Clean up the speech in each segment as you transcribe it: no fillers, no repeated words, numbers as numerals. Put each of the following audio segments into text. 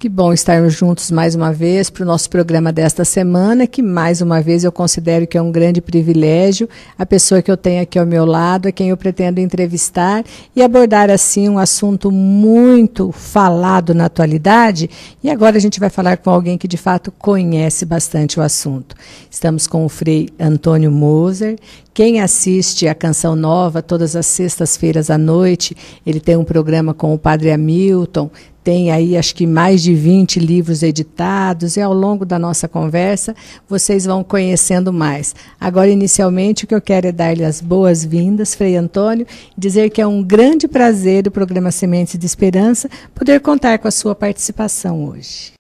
Que bom estarmos juntos mais uma vez para o nosso programa desta semana, que mais uma vez eu considero que é um grande privilégio. A pessoa que eu tenho aqui ao meu lado é quem eu pretendo entrevistar e abordar assim um assunto muito falado na atualidade. E agora a gente vai falar com alguém que de fato conhece bastante o assunto. Estamos com o Frei Antônio Moser. Quem assiste a Canção Nova todas as sextas-feiras à noite, ele tem um programa com o Padre Hamilton, tem aí acho que mais de 20 livros editados, e ao longo da nossa conversa vocês vão conhecendo mais. Agora, inicialmente, o que eu quero é dar-lhe as boas-vindas, Frei Antônio, e dizer que é um grande prazer o programa Sementes de Esperança poder contar com a sua participação hoje.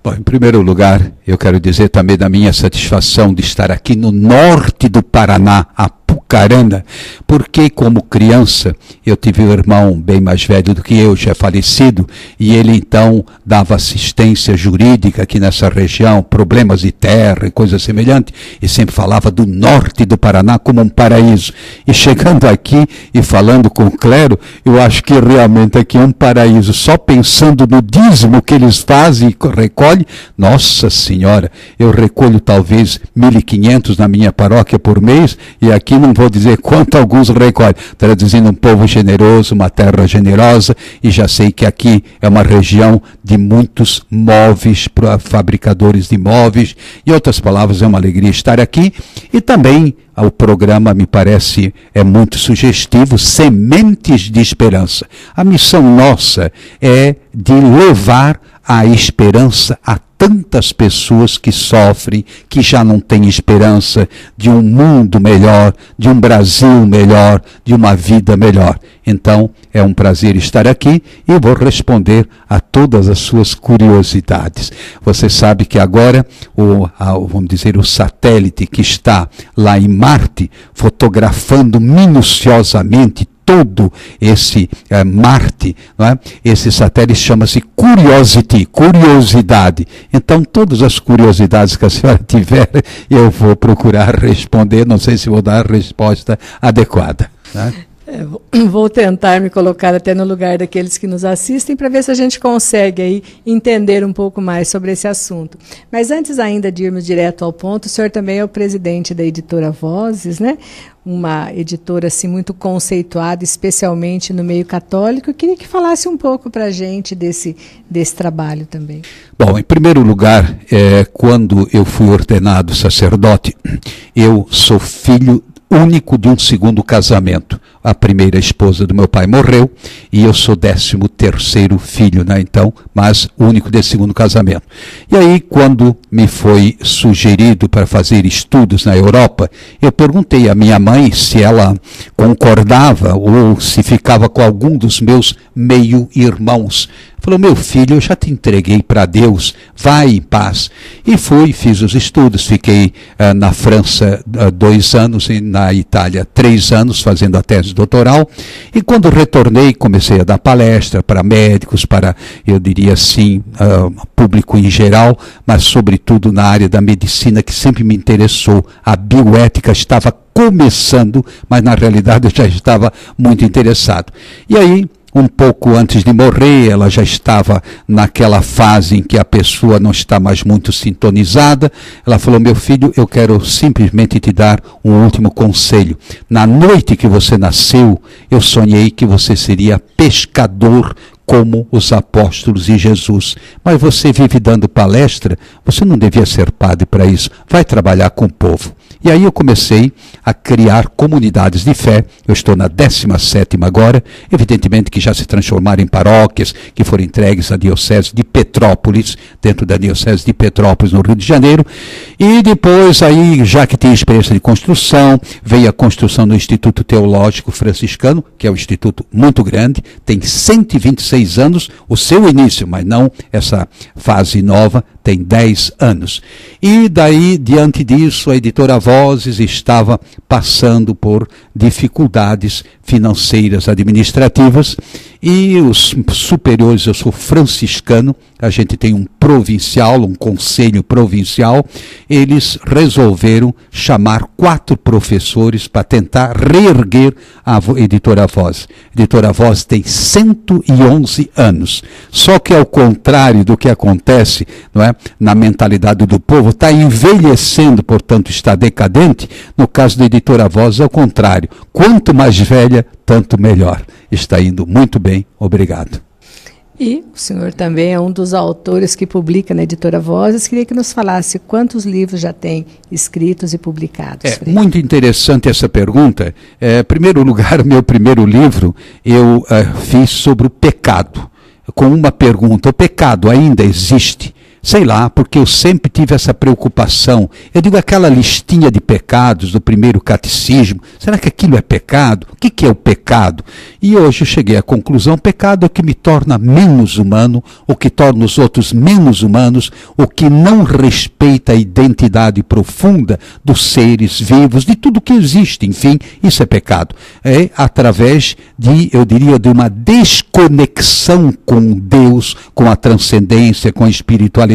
Bom, em primeiro lugar, eu quero dizer também da minha satisfação de estar aqui no norte do Paraná, Apucarana, porque como criança eu tive um irmão bem mais velho do que eu, já falecido, e ele então dava assistência jurídica aqui nessa região, problemas de terra e coisa semelhante, e sempre falava do norte do Paraná como um paraíso. E chegando aqui e falando com o clero, eu acho que realmente aqui é um paraíso, só pensando no dízimo que eles fazem e recolhe, nossa senhora, eu recolho talvez 1.500 na minha paróquia por mês, e aqui não vou dizer quanto alguns recolhem, traduzindo um povo generoso, uma terra generosa, e já sei que aqui é uma região de muitos móveis, fabricadores de móveis, em outras palavras, é uma alegria estar aqui, e também o programa me parece muito sugestivo, Sementes de Esperança. A missão nossa é de levar a esperança a tantas pessoas que sofrem, que já não têm esperança de um mundo melhor, de um Brasil melhor, de uma vida melhor. Então, é um prazer estar aqui e vou responder a todas as suas curiosidades. Você sabe que agora, vamos dizer, o satélite que está lá em Marte, fotografando minuciosamente todo esse Marte, não é? Esse satélite chama-se Curiosity, curiosidade. Então, todas as curiosidades que a senhora tiver, eu vou procurar responder, não sei se vou dar a resposta adequada. Né? Vou tentar me colocar até no lugar daqueles que nos assistem para ver se a gente consegue aí entender um pouco mais sobre esse assunto. Mas antes ainda de irmos direto ao ponto, o senhor também é o presidente da editora Vozes, né? Uma editora assim, muito conceituada, especialmente no meio católico. Eu queria que falasse um pouco para a gente desse trabalho também. Bom, em primeiro lugar, quando eu fui ordenado sacerdote, eu sou filho único de um segundo casamento. A primeira esposa do meu pai morreu e eu sou 13º filho, né? Então, mas único desse segundo casamento. E aí, quando me foi sugerido para fazer estudos na Europa, eu perguntei à minha mãe se ela concordava ou se ficava com algum dos meus meio-irmãos. Falou, meu filho, eu já te entreguei para Deus, vai em paz. E fui, fiz os estudos, fiquei na França 2 anos e na Itália 3 anos, fazendo a tese doutoral. E quando retornei, comecei a dar palestra para médicos, para, eu diria assim, público em geral, mas sobretudo na área da medicina, que sempre me interessou. A bioética estava começando, mas na realidade eu já estava muito interessado. E aí, um pouco antes de morrer, ela já estava naquela fase em que a pessoa não está mais muito sintonizada. Ela falou, meu filho, eu quero simplesmente te dar um último conselho. Na noite que você nasceu, eu sonhei que você seria pescador como os apóstolos e Jesus. Mas você vive dando palestra, você não devia ser padre para isso. Vai trabalhar com o povo. E aí eu comecei a criar comunidades de fé. Eu estou na 17ª agora, evidentemente que já se transformaram em paróquias, que foram entregues à Diocese de Petrópolis, dentro da Diocese de Petrópolis, no Rio de Janeiro. E depois, aí, já que tinha experiência de construção, veio a construção do Instituto Teológico Franciscano, que é um instituto muito grande, tem 126 anos, o seu início, mas não essa fase nova, tem 10 anos. E daí, diante disso, a editora Vozes estava passando por dificuldades financeiras administrativas E os superiores, eu sou franciscano, a gente tem um provincial, um conselho provincial, eles resolveram chamar 4 professores para tentar reerguer a Editora Voz. A Editora Voz tem 111 anos, só que ao contrário do que acontece, não é, na mentalidade do povo, está envelhecendo, portanto está decadente. No caso da Editora Voz é o contrário, quanto mais velha, tanto melhor. Está indo muito bem, obrigado. E o senhor também é um dos autores que publica na Editora Vozes. Queria que nos falasse quantos livros já tem escritos e publicados. Muito interessante essa pergunta. Em primeiro lugar, meu primeiro livro eu fiz sobre o pecado, com uma pergunta: o pecado ainda existe? Sei lá, porque eu sempre tive essa preocupação. Eu digo, aquela listinha de pecados do primeiro catecismo, será que aquilo é pecado? O que é o pecado? E hoje eu cheguei à conclusão: pecado é o que me torna menos humano, o que torna os outros menos humanos, o que não respeita a identidade profunda dos seres vivos, de tudo que existe, enfim, isso é pecado. É através de, eu diria, de uma desconexão com Deus, com a transcendência, com a espiritualidade.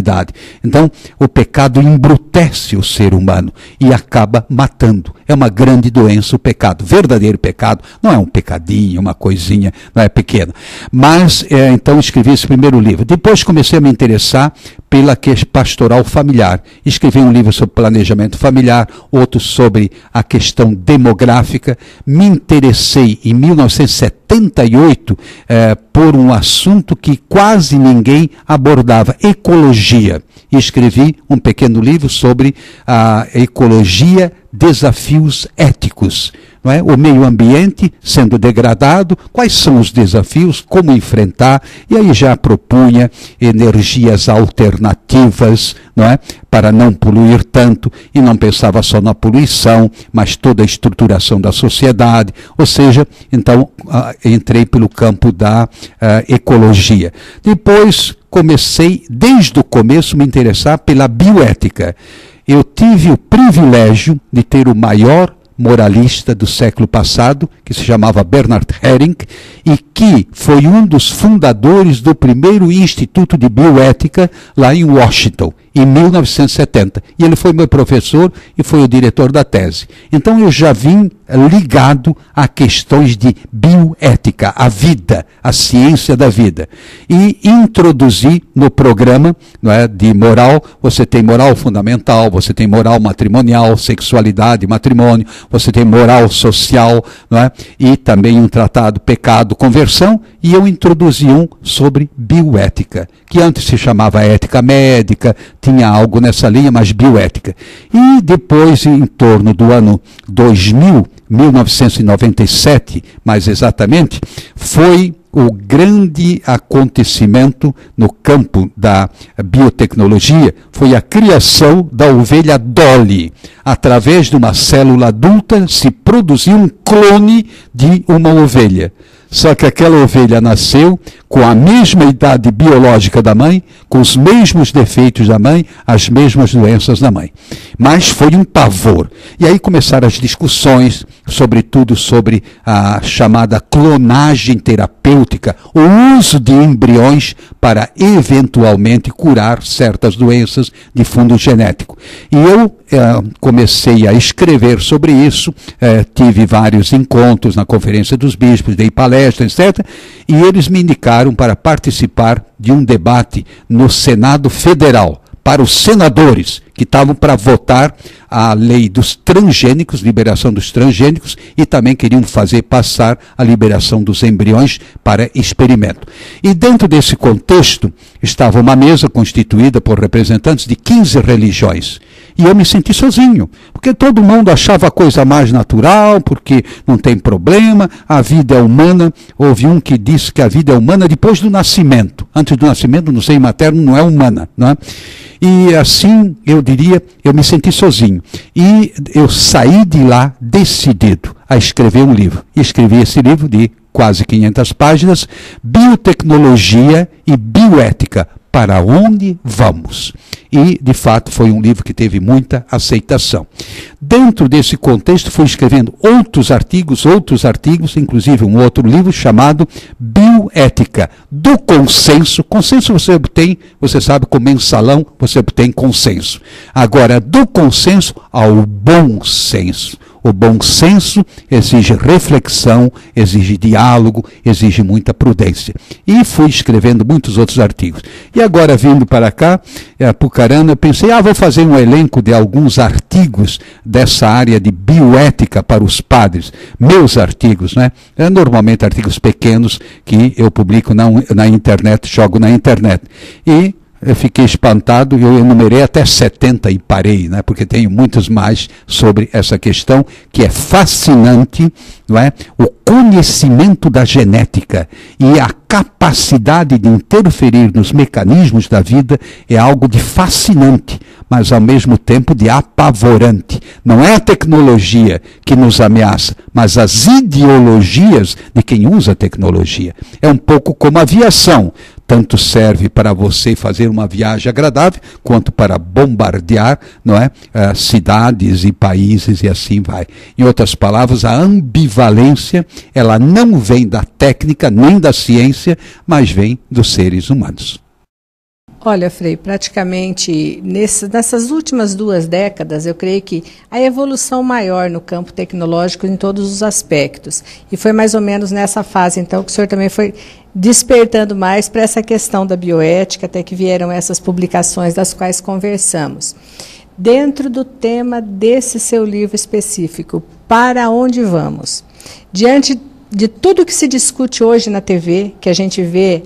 Então, o pecado embrutece o ser humano e acaba matando. É uma grande doença o pecado. Verdadeiro pecado não é um pecadinho, uma coisinha, não é pequena. Mas, então, escrevi esse primeiro livro. Depois comecei a me interessar pela pastoral familiar. Escrevi um livro sobre planejamento familiar, outro sobre a questão demográfica. Me interessei em 1978 por um assunto que quase ninguém abordava: ecologia. E escrevi um pequeno livro sobre a ecologia, desafios éticos. Não é? O meio ambiente sendo degradado, quais são os desafios, como enfrentar, e aí já propunha energias alternativas, não é? Para não poluir tanto, e não pensava só na poluição, mas toda a estruturação da sociedade. Ou seja, então entrei pelo campo da ecologia. Depois comecei, desde o começo, me interessar pela bioética. Eu tive o privilégio de ter o maior moralista do século passado, que se chamava Bernard Häring, e que foi um dos fundadores do primeiro Instituto de Bioética lá em Washington, em 1970. E ele foi meu professor e foi o diretor da tese. Então eu já vim ligado a questões de bioética, a vida, a ciência da vida. E introduzi no programa, não é, de moral, você tem moral fundamental, você tem moral matrimonial, sexualidade, matrimônio, você tem moral social, não é? E também um tratado pecado, conversão, e eu introduzi um sobre bioética, que antes se chamava ética médica, tinha algo nessa linha, mas bioética. E depois, em torno do ano 2000, 1997, mais exatamente, foi o grande acontecimento no campo da biotecnologia, foi a criação da ovelha Dolly. Através de uma célula adulta se produziu um clone de uma ovelha. Só que aquela ovelha nasceu com a mesma idade biológica da mãe, com os mesmos defeitos da mãe, as mesmas doenças da mãe. Mas foi um pavor. E aí começaram as discussões, sobretudo sobre a chamada clonagem terapêutica, o uso de embriões para eventualmente curar certas doenças de fundo genético. E eu comecei a escrever sobre isso, tive vários encontros na Conferência dos Bispos, dei palestras, etc. E eles me indicaram para participar de um debate no Senado Federal, para os senadores que estavam para votar a lei dos transgênicos, liberação dos transgênicos, e também queriam fazer passar a liberação dos embriões para experimento. E dentro desse contexto estava uma mesa constituída por representantes de 15 religiões. E eu me senti sozinho, porque todo mundo achava a coisa mais natural, porque não tem problema, a vida é humana. Houve um que disse que a vida é humana depois do nascimento. Antes do nascimento, no seio materno, não é humana, não é? E assim, eu diria, eu me senti sozinho. E eu saí de lá decidido a escrever um livro. E escrevi esse livro de quase 500 páginas, Biotecnologia e Bioética, para onde vamos? e, de fato, foi um livro que teve muita aceitação. Dentro desse contexto, fui escrevendo outros artigos, inclusive um outro livro chamado Bioética, do consenso. Consenso você obtém, você sabe, com mensalão, você obtém consenso. Agora, do consenso ao bom senso. O bom senso exige reflexão, exige diálogo, exige muita prudência. E fui escrevendo muitos outros artigos. E agora, vindo para cá, Apucarana, eu pensei, vou fazer um elenco de alguns artigos dessa área de bioética para os padres. Meus artigos, né? Normalmente artigos pequenos que eu publico na internet, jogo na internet. E eu fiquei espantado, eu enumerei até 70 e parei, né? Porque tenho muitos mais sobre essa questão, que é fascinante, não é? O conhecimento da genética e a capacidade de interferir nos mecanismos da vida é algo de fascinante, mas ao mesmo tempo de apavorante. Não é a tecnologia que nos ameaça, mas as ideologias de quem usa a tecnologia. É um pouco como a aviação. Tanto serve para você fazer uma viagem agradável, quanto para bombardear, não é? Cidades e países e assim vai. Em outras palavras, a ambivalência, ela não vem da técnica nem da ciência, mas vem dos seres humanos. Olha, Frei, praticamente nessas últimas 2 décadas, eu creio que a evolução maior no campo tecnológico em todos os aspectos. E foi mais ou menos nessa fase, então, que o senhor também foi despertando mais para essa questão da bioética, até que vieram essas publicações das quais conversamos. Dentro do tema desse seu livro específico, Para Onde Vamos? Diante de tudo que se discute hoje na TV, que a gente vê,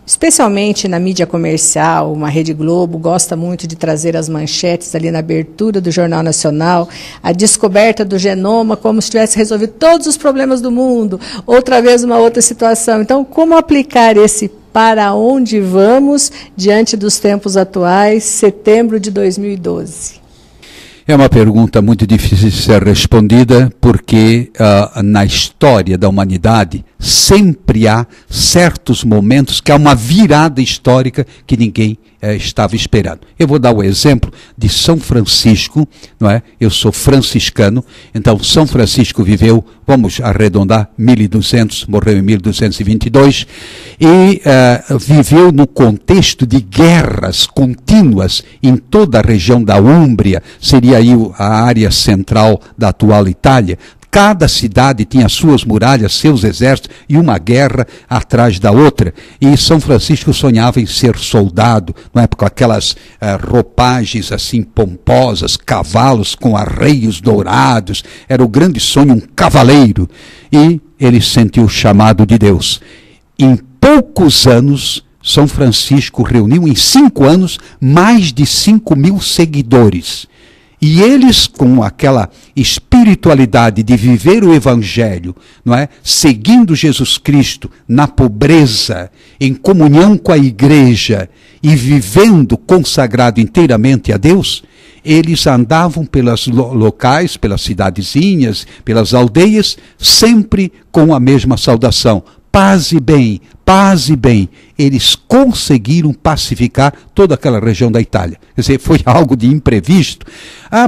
especialmente na mídia comercial, uma Rede Globo gosta muito de trazer as manchetes ali na abertura do Jornal Nacional, a descoberta do genoma como se tivesse resolvido todos os problemas do mundo, outra vez uma outra situação. Então, como aplicar esse para onde vamos diante dos tempos atuais, setembro de 2012? É uma pergunta muito difícil de ser respondida, porque na história da humanidade sempre há certos momentos que há uma virada histórica que ninguém estava esperando. Eu vou dar o exemplo de São Francisco, não é? Eu sou franciscano, então São Francisco viveu, vamos arredondar, 1200, morreu em 1222, e viveu no contexto de guerras contínuas em toda a região da Úmbria, seria aí a área central da atual Itália. Cada cidade tinha suas muralhas, seus exércitos, e uma guerra atrás da outra. E São Francisco sonhava em ser soldado, não é? Com aquelas roupagens assim pomposas, cavalos com arreios dourados. Era o grande sonho, um cavaleiro. E ele sentiu o chamado de Deus. Em poucos anos, São Francisco reuniu, em 5 anos, mais de 5.000 seguidores. E eles, com aquela espiritualidade de viver o Evangelho, não é? Seguindo Jesus Cristo na pobreza, em comunhão com a igreja e vivendo consagrado inteiramente a Deus, eles andavam pelos locais, pelas cidadezinhas, pelas aldeias, sempre com a mesma saudação. Paz e bem, paz e bem. Eles conseguiram pacificar toda aquela região da Itália. Quer dizer, foi algo de imprevisto.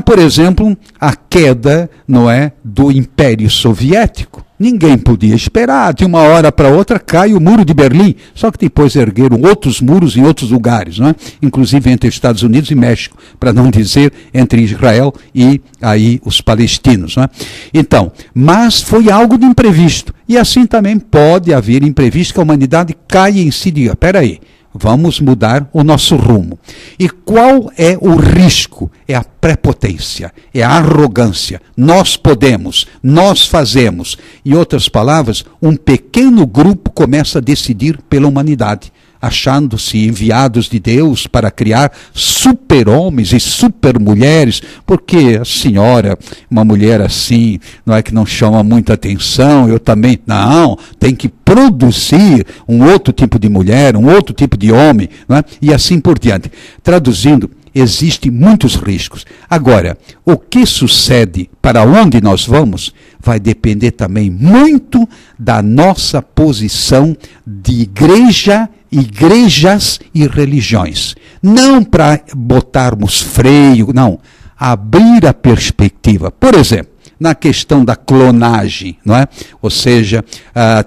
Por exemplo, a queda, não é, do Império Soviético. Ninguém podia esperar. De uma hora para outra cai o Muro de Berlim. Só que depois ergueram outros muros em outros lugares, não é? Inclusive entre Estados Unidos e México, para não dizer entre Israel e aí os palestinos, não é? Então, mas foi algo de imprevisto. E assim também pode haver imprevisto que a humanidade caia em si e diga, peraí, vamos mudar o nosso rumo. E qual é o risco? É a prepotência, é a arrogância. Nós podemos, nós fazemos. Em outras palavras, um pequeno grupo começa a decidir pela humanidade, achando-se enviados de Deus para criar super-homens e super-mulheres, porque a senhora, uma mulher assim, não é que não chama muita atenção, eu também, não, tem que produzir um outro tipo de mulher, um outro tipo de homem, não é? E assim por diante. Traduzindo, existem muitos riscos. Agora, o que sucede, para onde nós vamos, vai depender também muito da nossa posição de igreja igrejas e religiões. Não para botarmos freio, não. Abrir a perspectiva. Por exemplo, na questão da clonagem, não é? Ou seja,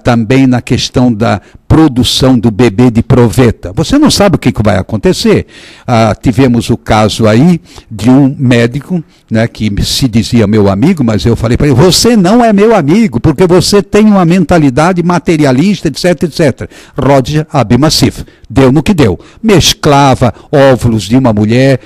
também na questão da produção do bebê de proveta. Você não sabe o que vai acontecer. Tivemos o caso aí de um médico, né, que se dizia meu amigo, mas eu falei para ele, você não é meu amigo, porque você tem uma mentalidade materialista, etc, etc. Roger Abimacif. Deu no que deu. Mesclava óvulos de uma mulher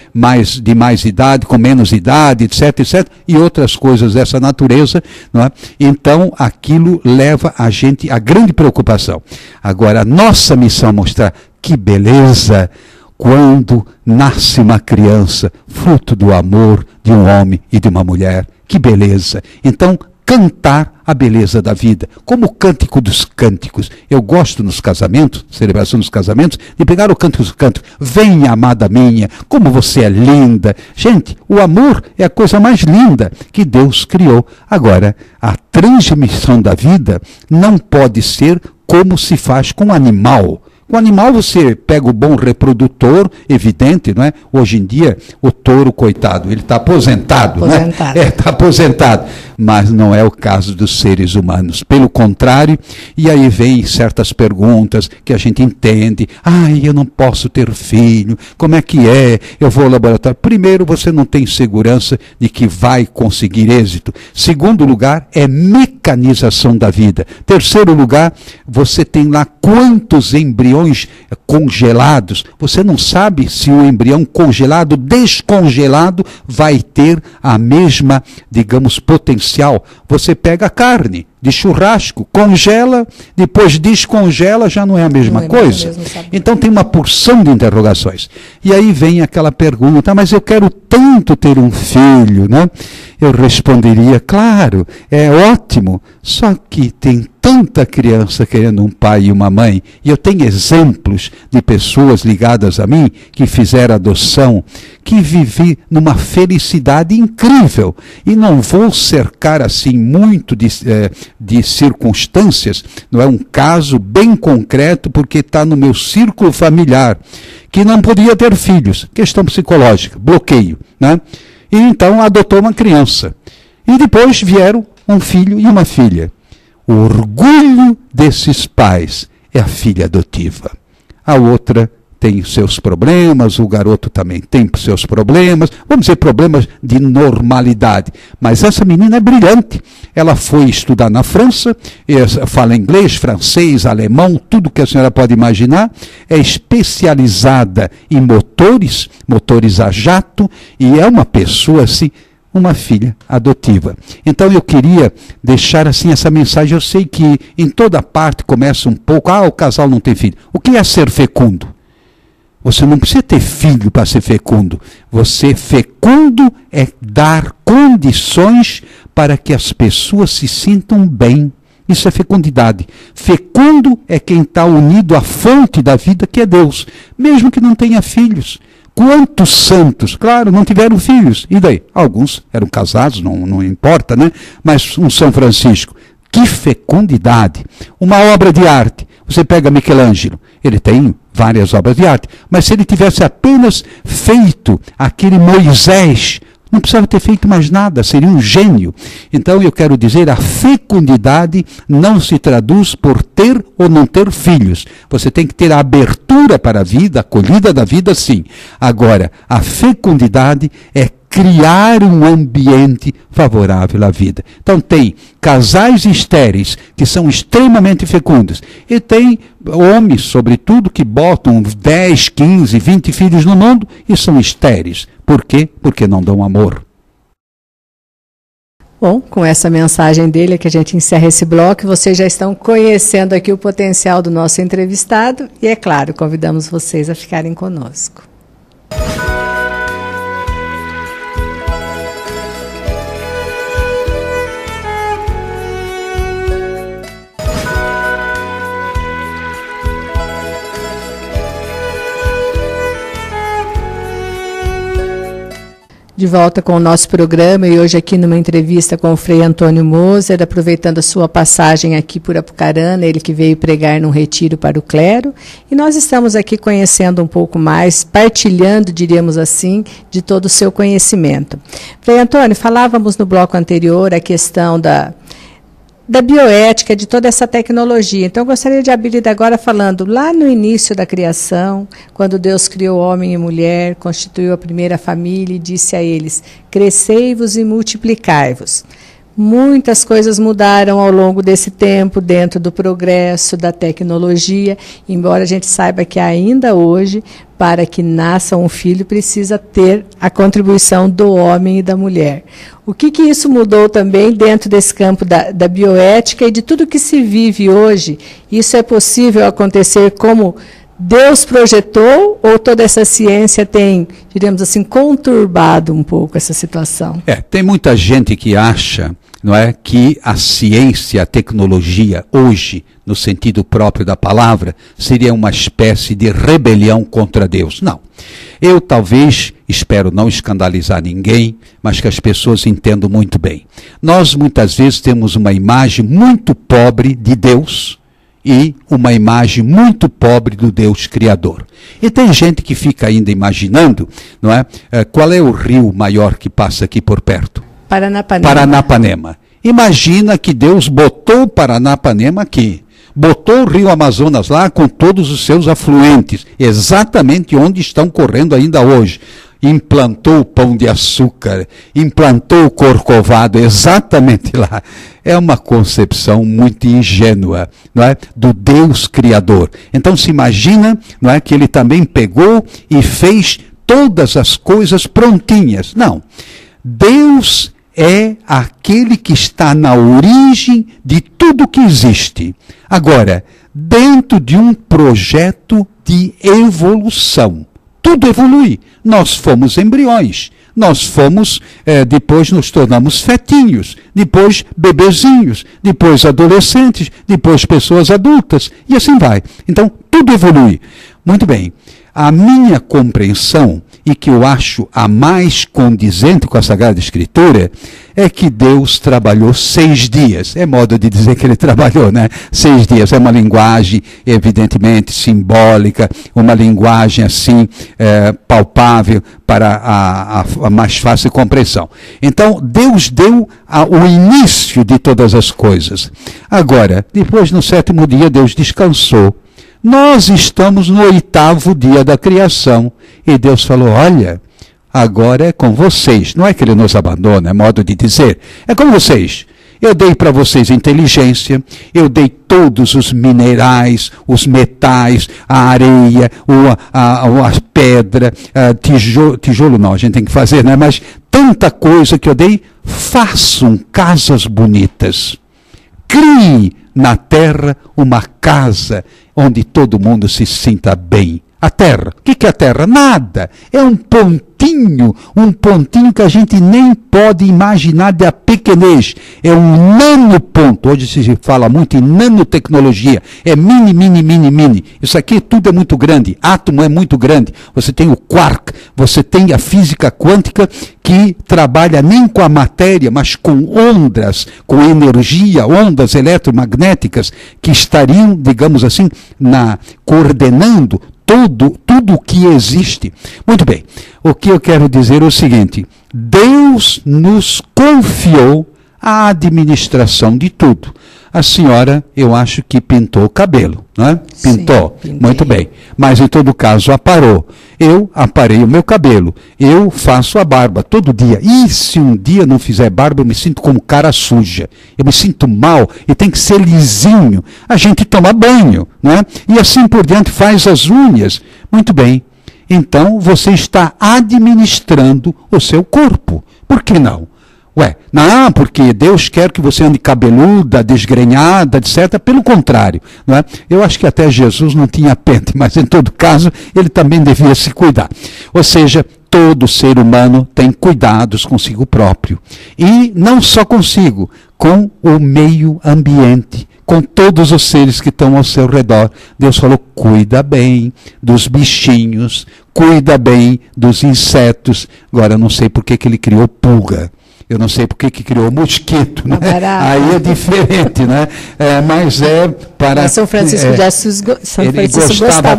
de mais idade, com menos idade, etc, etc, e outras coisas dessa natureza, não é? Então, aquilo leva a gente a grande preocupação. Agora, a nossa missão é mostrar que beleza quando nasce uma criança, fruto do amor de um homem e de uma mulher. Que beleza! Então, cantar a beleza da vida, como o Cântico dos Cânticos. Eu gosto nos casamentos, celebração dos casamentos, de pegar o Cântico dos Cânticos. Venha, amada minha, como você é linda. Gente, o amor é a coisa mais linda que Deus criou. Agora, a transmissão da vida não pode ser como se faz com um animal. Com o animal você pega o bom reprodutor, evidente, não é? Hoje em dia, o touro, coitado, ele está aposentado, né? Está aposentado. Mas não é o caso dos seres humanos. Pelo contrário, e aí vem certas perguntas que a gente entende. Eu não posso ter filho, como é que é? Eu vou ao laboratório. Primeiro, você não tem segurança de que vai conseguir êxito. Segundo lugar, é mecanização da vida. Terceiro lugar, você tem lá quantos embriões congelados. Você não sabe se o embrião congelado, descongelado, vai ter a mesma, digamos, potencial. Você pega a carne de churrasco, congela, depois descongela, já não é a mesma coisa. Então tem uma porção de interrogações. E aí vem aquela pergunta, mas eu quero tanto ter um filho, né? Eu responderia, claro, é ótimo, só que tem tanta criança querendo um pai e uma mãe, e eu tenho exemplos de pessoas ligadas a mim, que fizeram adoção, que vivi numa felicidade incrível, e não vou cercar assim muito de circunstâncias, não é um caso bem concreto, porque está no meu círculo familiar, que não podia ter filhos, questão psicológica, bloqueio, né? E então adotou uma criança. E depois vieram um filho e uma filha. O orgulho desses pais é a filha adotiva. A outra tem seus problemas, o garoto também tem seus problemas, vamos dizer problemas de normalidade. Mas essa menina é brilhante. Ela foi estudar na França, fala inglês, francês, alemão, tudo que a senhora pode imaginar, é especializada em motores a jato, e é uma pessoa assim, uma filha adotiva. Então eu queria deixar assim essa mensagem. Eu sei que em toda parte começa um pouco, o casal não tem filho. O que é ser fecundo? Você não precisa ter filho para ser fecundo. Você fecundo é dar condições para que as pessoas se sintam bem. Isso é fecundidade. Fecundo é quem está unido à fonte da vida, que é Deus, mesmo que não tenha filhos. Quantos santos, claro, não tiveram filhos. E daí? Alguns eram casados, não importa, né? Mas um São Francisco. Que fecundidade! Uma obra de arte. Você pega Michelangelo, ele tem várias obras de arte, mas se ele tivesse apenas feito aquele Moisés, não precisava ter feito mais nada, seria um gênio. Então eu quero dizer, a fecundidade não se traduz por ter ou não ter filhos. Você tem que ter a abertura para a vida, a acolhida da vida, sim. Agora, a fecundidade é criar um ambiente favorável à vida. Então tem casais estéreis que são extremamente fecundos, e tem homens, sobretudo, que botam 10, 15, 20 filhos no mundo e são estéreis. Por quê? Porque não dão amor. Bom, com essa mensagem dele é que a gente encerra esse bloco. Vocês já estão conhecendo aqui o potencial do nosso entrevistado e, é claro, convidamos vocês a ficarem conosco. de volta com o nosso programa e hoje aqui numa entrevista com o Frei Antônio Moser, aproveitando a sua passagem aqui por Apucarana, ele que veio pregar num retiro para o clero, e nós estamos aqui conhecendo um pouco mais, partilhando, diríamos assim, de todo o seu conhecimento. Frei Antônio, falávamos no bloco anterior a questão da bioética, de toda essa tecnologia. Então, eu gostaria de abrir agora falando lá no início da criação, quando Deus criou homem e mulher, constituiu a primeira família e disse a eles, crescei-vos e multiplicai-vos. Muitas coisas mudaram ao longo desse tempo, dentro do progresso, da tecnologia, embora a gente saiba que ainda hoje, para que nasça um filho, precisa ter a contribuição do homem e da mulher. O que isso mudou também dentro desse campo da bioética e de tudo que se vive hoje? Isso é possível acontecer como Deus projetou, ou toda essa ciência tem, diríamos assim, conturbado um pouco essa situação? Tem muita gente que acha, não é, que a ciência, a tecnologia, hoje, no sentido próprio da palavra, seria uma espécie de rebelião contra Deus. Não. Eu talvez, espero não escandalizar ninguém, mas que as pessoas entendam muito bem. Nós, muitas vezes, temos uma imagem muito pobre de Deus, e uma imagem muito pobre do Deus Criador. E tem gente que fica ainda imaginando, não é? Qual é o rio maior que passa aqui por perto? Paranapanema. Imagina que Deus botou Paranapanema aqui. Botou o rio Amazonas lá com todos os seus afluentes, exatamente onde estão correndo ainda hoje. Implantou o Pão de Açúcar, implantou o Corcovado exatamente lá. É uma concepção muito ingênua, não é, do Deus Criador. Então se imagina, não é, que ele também pegou e fez todas as coisas prontinhas. Não. Deus é aquele que está na origem de tudo que existe. Agora, dentro de um projeto de evolução. Tudo evolui. Nós fomos embriões. Nós fomos, depois nos tornamos fetinhos, depois bebezinhos, depois adolescentes, depois pessoas adultas, e assim vai. Então, tudo evolui. Muito bem. A minha compreensão, e que eu acho a mais condizente com a Sagrada Escritura, é que Deus trabalhou 6 dias. É modo de dizer que ele trabalhou, né? 6 dias. É uma linguagem, evidentemente, simbólica, uma linguagem assim, palpável para a mais fácil compreensão. Então, Deus deu o início de todas as coisas. Agora, depois, no 7º dia, Deus descansou. Nós estamos no 8º dia da criação. E Deus falou, olha, agora é com vocês. Não é que ele nos abandona, é modo de dizer. É com vocês. Eu dei para vocês inteligência, eu dei todos os minerais, os metais, a areia, a pedra, tijolo não, a gente tem que fazer, né? Mas tanta coisa que eu dei. Façam casas bonitas. Crie na terra uma casa onde todo mundo se sinta bem. A terra. O que é a terra? Nada. É um pontinho que a gente nem pode imaginar da pequenez. É um nanoponto. Hoje se fala muito em nanotecnologia. É mini. Isso aqui tudo é muito grande. Átomo é muito grande. Você tem o quark, você tem a física quântica que trabalha nem com a matéria, mas com ondas, com energia, ondas eletromagnéticas que estariam, digamos assim, coordenando tudo o que existe. Muito bem, o que eu quero dizer é o seguinte, Deus nos confiou a administração de tudo. A senhora, eu acho que pintou o cabelo, não é? Pintou? Sim, muito bem. Mas, em todo caso, aparou. Eu aparei o meu cabelo. Eu faço a barba todo dia. E se um dia não fizer barba, eu me sinto como cara suja. Eu me sinto mal e tem que ser lisinho. A gente toma banho, não é? E assim por diante faz as unhas. Muito bem. Então, você está administrando o seu corpo. Por que não? Não, porque Deus quer que você ande cabeluda, desgrenhada, etc. Pelo contrário, não é? Eu acho que até Jesus não tinha pente, mas em todo caso, ele também devia se cuidar. Ou seja, todo ser humano tem cuidados consigo próprio. E não só consigo, com o meio ambiente, com todos os seres que estão ao seu redor. Deus falou, cuida bem dos bichinhos, cuida bem dos insetos. Agora, eu não sei por que ele criou pulga. Eu não sei por que criou mosquito, né? Aí é diferente, né? Mas para... São Francisco de Assis ele gostava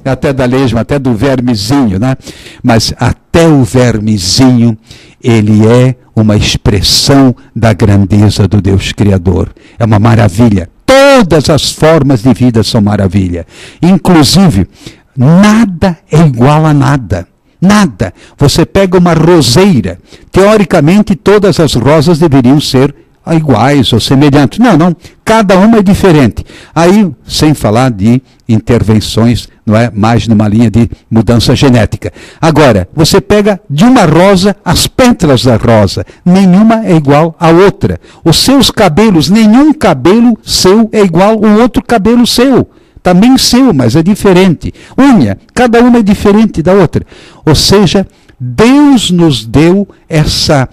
até da lesma, até do vermezinho, né? Mas até o vermezinho, ele é uma expressão da grandeza do Deus Criador. É uma maravilha. Todas as formas de vida são maravilha. Inclusive, nada é igual a nada. Nada. Você pega uma roseira. Teoricamente, todas as rosas deveriam ser iguais ou semelhantes. Não. Cada uma é diferente. Aí, sem falar de intervenções, não é? Mais numa linha de mudança genética. Agora, você pega de uma rosa as pétalas da rosa. Nenhuma é igual à outra. Os seus cabelos, nenhum cabelo seu é igual ao outro cabelo seu. Também seu, mas é diferente. Unha, cada uma é diferente da outra. Ou seja, Deus nos deu essa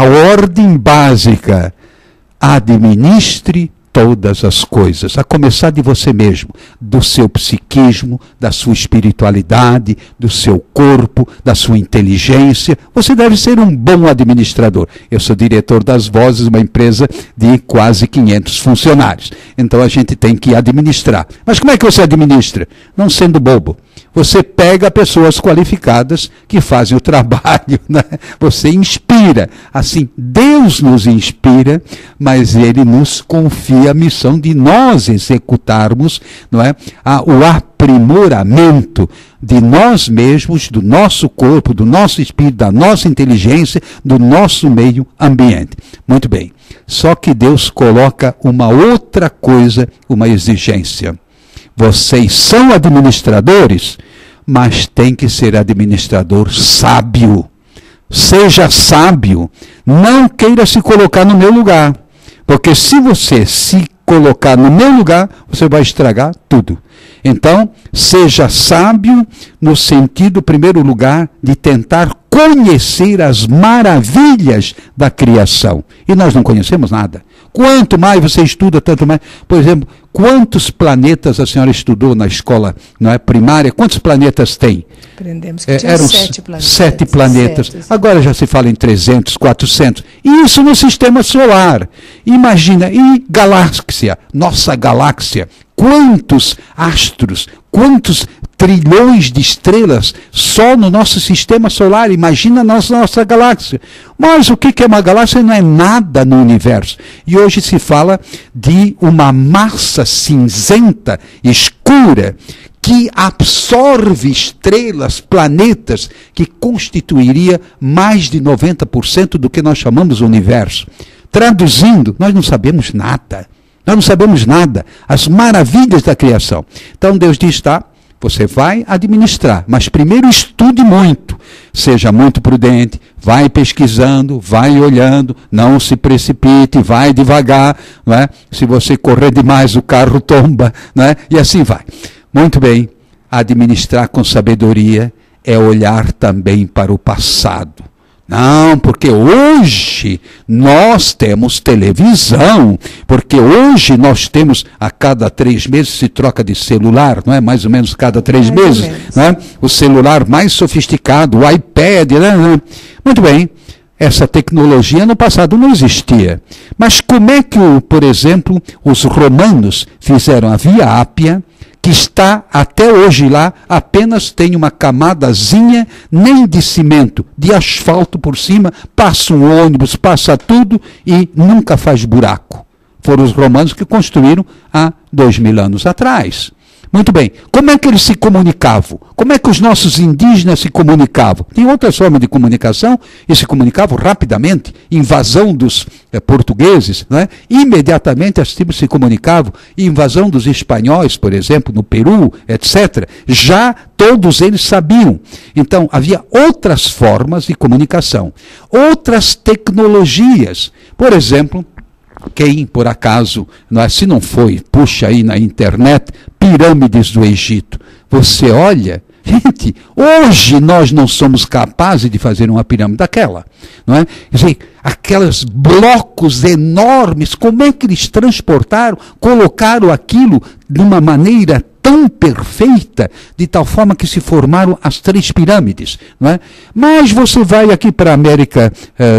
ordem básica. Administre todas as coisas, a começar de você mesmo, do seu psiquismo, da sua espiritualidade, do seu corpo, da sua inteligência. Você deve ser um bom administrador. Eu sou diretor das Vozes, uma empresa de quase 500 funcionários. Então a gente tem que administrar. Mas como é que você administra? Não sendo bobo. Você pega pessoas qualificadas que fazem o trabalho, né? Você inspira. Assim, Deus nos inspira, mas Ele nos confia a missão de nós executarmos, não é? O aprimoramento de nós mesmos, do nosso corpo, do nosso espírito, da nossa inteligência, do nosso meio ambiente. Muito bem. Só que Deus coloca uma outra coisa, uma exigência. Vocês são administradores, mas tem que ser administrador sábio. Seja sábio. Não queira se colocar no meu lugar. Porque se você se colocar no meu lugar, você vai estragar tudo. Então, seja sábio no sentido, em primeiro lugar, de tentar conhecer as maravilhas da criação. E nós não conhecemos nada. Quanto mais você estuda, tanto mais. Por exemplo, quantos planetas a senhora estudou na escola, não é, primária? Quantos planetas tem? Aprendemos que tinha eram 7 planetas. 7 planetas. Agora já se fala em 300, 400. E isso no sistema solar. Imagina, e galáxia, nossa galáxia. Quantos astros, quantos trilhões de estrelas só no nosso sistema solar. Imagina a nossa galáxia. Mas o que é uma galáxia? Não é nada no universo. E hoje se fala de uma massa cinzenta, escura, que absorve estrelas, planetas, que constituiria mais de 90% do que nós chamamos de universo. Traduzindo, nós não sabemos nada. Nós não sabemos nada. As maravilhas da criação. Então Deus diz, tá, você vai administrar, mas primeiro estude muito. Seja muito prudente, vai pesquisando, vai olhando, não se precipite, vai devagar, não é? Se você correr demais, o carro tomba, não é? E assim vai. Muito bem, administrar com sabedoria é olhar também para o passado. Não, porque hoje nós temos televisão, porque hoje nós temos, a cada 3 meses se troca de celular, não é? Mais ou menos cada 3 meses, não é? O celular mais sofisticado, o iPad, né? Muito bem, essa tecnologia no passado não existia. Mas como é que, por exemplo, os romanos fizeram a Via Ápia, que está até hoje lá, apenas tem uma camadazinha, nem de cimento, de asfalto por cima, passa um ônibus, passa tudo e nunca faz buraco. Foram os romanos que construíram há 2000 anos atrás. Muito bem, como é que eles se comunicavam? Como é que os nossos indígenas se comunicavam? Tem outras formas de comunicação, e se comunicavam rapidamente. Invasão dos portugueses, né? Imediatamente as tribos se comunicavam. Invasão dos espanhóis, por exemplo, no Peru, etc. Já todos eles sabiam. Então, havia outras formas de comunicação. Outras tecnologias. Por exemplo, quem, por acaso, se não foi, puxa aí na internet, pirâmides do Egito. Você olha, Gente, hoje nós não somos capazes de fazer uma pirâmide daquela, não é? Quer dizer, aqueles blocos enormes, como é que eles transportaram, colocaram aquilo de uma maneira tão perfeita, de tal forma que se formaram as 3 pirâmides, não é? Mas você vai aqui para a América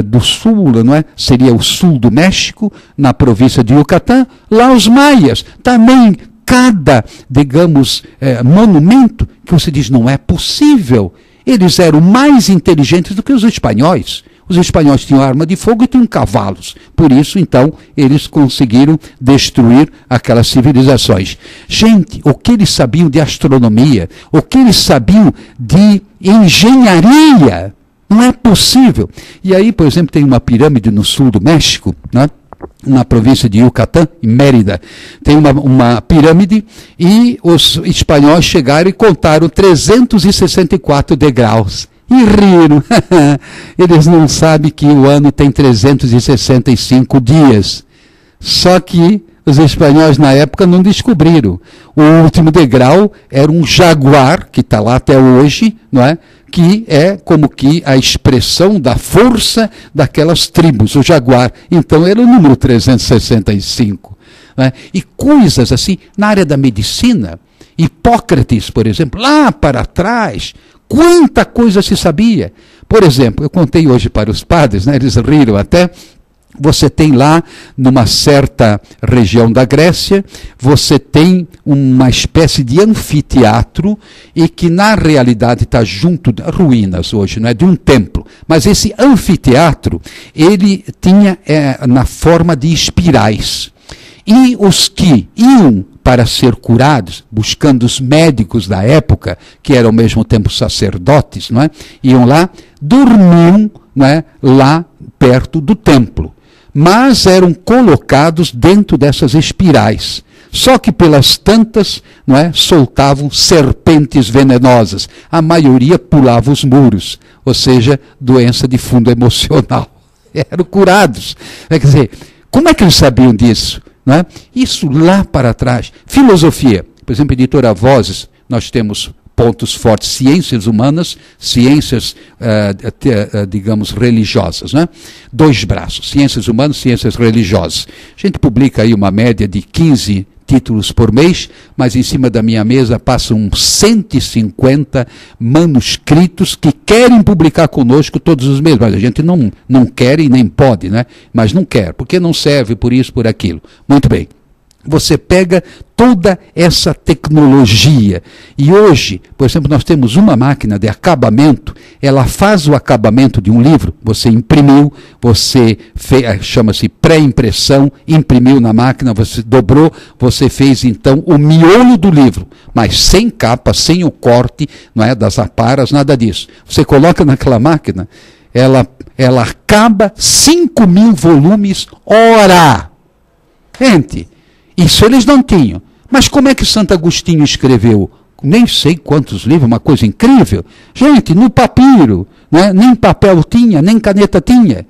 do Sul, não é? Seria o sul do México, na província de Yucatán, lá os maias, também cada, digamos, monumento que você diz, não é possível. Eles eram mais inteligentes do que os espanhóis. Os espanhóis tinham arma de fogo e tinham cavalos. Por isso, então, eles conseguiram destruir aquelas civilizações. Gente, o que eles sabiam de astronomia, o que eles sabiam de engenharia, não é possível. E aí, por exemplo, tem uma pirâmide no sul do México, né? Na província de Yucatán, em Mérida, tem uma pirâmide e os espanhóis chegaram e contaram 364 degraus. E riram. Eles não sabem que o ano tem 365 dias. Só que os espanhóis na época não descobriram. O último degrau era um jaguar, que está lá até hoje, não é? Que é como que a expressão da força daquelas tribos, o jaguar. Então era o número 365. Não é? E coisas assim, na área da medicina, Hipócrates, por exemplo, lá para trás, quanta coisa se sabia. Por exemplo, eu contei hoje para os padres, né, eles riram até. Você tem lá, numa certa região da Grécia, você tem uma espécie de anfiteatro e que na realidade está junto de ruínas hoje, não é, de um templo. Mas esse anfiteatro, ele tinha na forma de espirais. E os que iam para ser curados, buscando os médicos da época, que eram ao mesmo tempo sacerdotes, não é? Iam lá, dormiam, não é, lá perto do templo. Mas eram colocados dentro dessas espirais. Só que pelas tantas, não é, soltavam serpentes venenosas. A maioria pulava os muros, ou seja, doença de fundo emocional. Eram curados. Quer dizer, como é que eles sabiam disso? Não é? Isso lá para trás. Filosofia. Por exemplo, editora Vozes, nós temos pontos fortes, ciências humanas, ciências, digamos, religiosas, né? 2 braços, ciências humanas, ciências religiosas. A gente publica aí uma média de 15 títulos por mês, mas em cima da minha mesa passam uns 150 manuscritos que querem publicar conosco todos os meses, mas a gente não quer e nem pode, né? Mas não quer, porque não serve por isso, por aquilo. Muito bem. Você pega toda essa tecnologia e hoje, por exemplo, nós temos uma máquina de acabamento, ela faz o acabamento de um livro, você imprimiu, você chama-se pré-impressão, imprimiu na máquina, você dobrou, você fez então o miolo do livro, mas sem capa, sem o corte, não é, das aparas, nada disso. Você coloca naquela máquina, ela acaba 5.000 volumes hora. Gente, isso eles não tinham. Mas como é que Santo Agostinho escreveu? Nem sei quantos livros, uma coisa incrível. Gente, no papiro, né? Nem papel tinha, nem caneta tinha.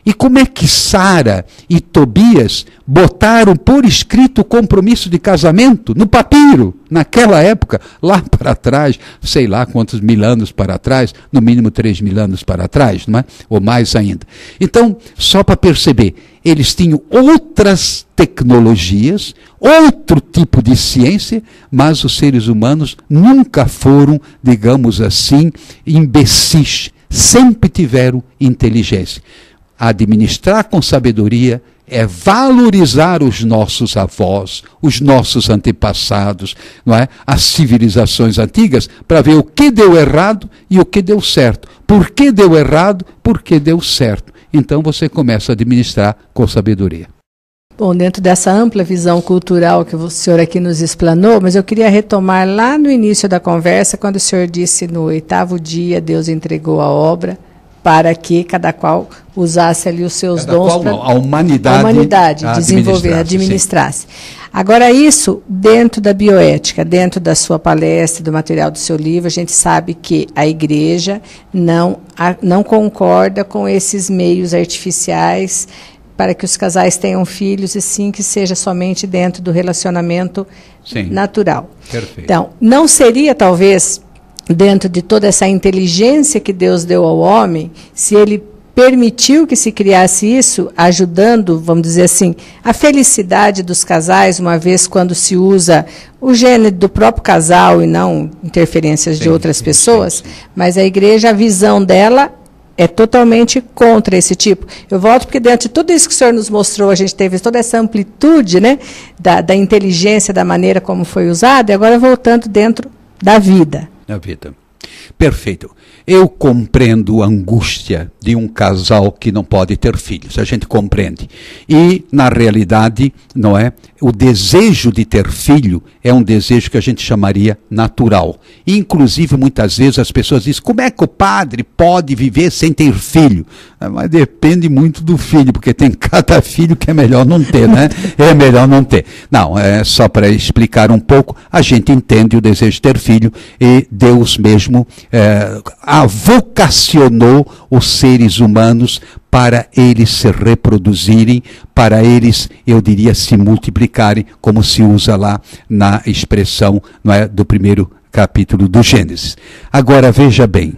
E como é que Sara e Tobias botaram por escrito o compromisso de casamento no papiro, naquela época, lá para trás, sei lá quantos 1000 anos para trás, no mínimo 3.000 anos para trás, não é? Ou mais ainda. Então, só para perceber, eles tinham outras tecnologias, outro tipo de ciência, mas os seres humanos nunca foram, digamos assim, imbecis, sempre tiveram inteligência. Administrar com sabedoria é valorizar os nossos avós, os nossos antepassados, não é? As civilizações antigas, para ver o que deu errado e o que deu certo. Por que deu errado, por que deu certo. Então você começa a administrar com sabedoria. Bom, dentro dessa ampla visão cultural que o senhor aqui nos explanou, mas eu queria retomar lá no início da conversa, quando o senhor disse no 8º dia Deus entregou a obra, para que cada qual usasse ali os seus dons para a humanidade desenvolver, administrasse. Agora, isso dentro da bioética, dentro da sua palestra, do material do seu livro, a gente sabe que a igreja não concorda com esses meios artificiais para que os casais tenham filhos, e sim que seja somente dentro do relacionamento natural. Perfeito. Então, não seria, talvez, dentro de toda essa inteligência que Deus deu ao homem, se ele permitiu que se criasse isso, ajudando, vamos dizer assim, a felicidade dos casais, uma vez quando se usa o gênero do próprio casal e não interferências de outras pessoas, mas a igreja, a visão dela é totalmente contra esse tipo. Eu volto porque dentro de tudo isso que o senhor nos mostrou, a gente teve toda essa amplitude, né, da inteligência, da maneira como foi usada, e agora voltando dentro da vida. Da vida. Perfeito. Eu compreendo a angústia de um casal que não pode ter filhos. A gente compreende. E, na realidade, não é? O desejo de ter filho é um desejo que a gente chamaria natural. E, inclusive, muitas vezes as pessoas dizem, como é que o padre pode viver sem ter filho? Mas depende muito do filho, porque tem cada filho que é melhor não ter, né? É melhor não ter. Não, é só para explicar um pouco, a gente entende o desejo de ter filho e Deus mesmo vocacionou os seres humanos para eles se reproduzirem, para eles, eu diria, se multiplicarem, como se usa lá na expressão, não é, do primeiro capítulo do Gênesis. Agora, veja bem,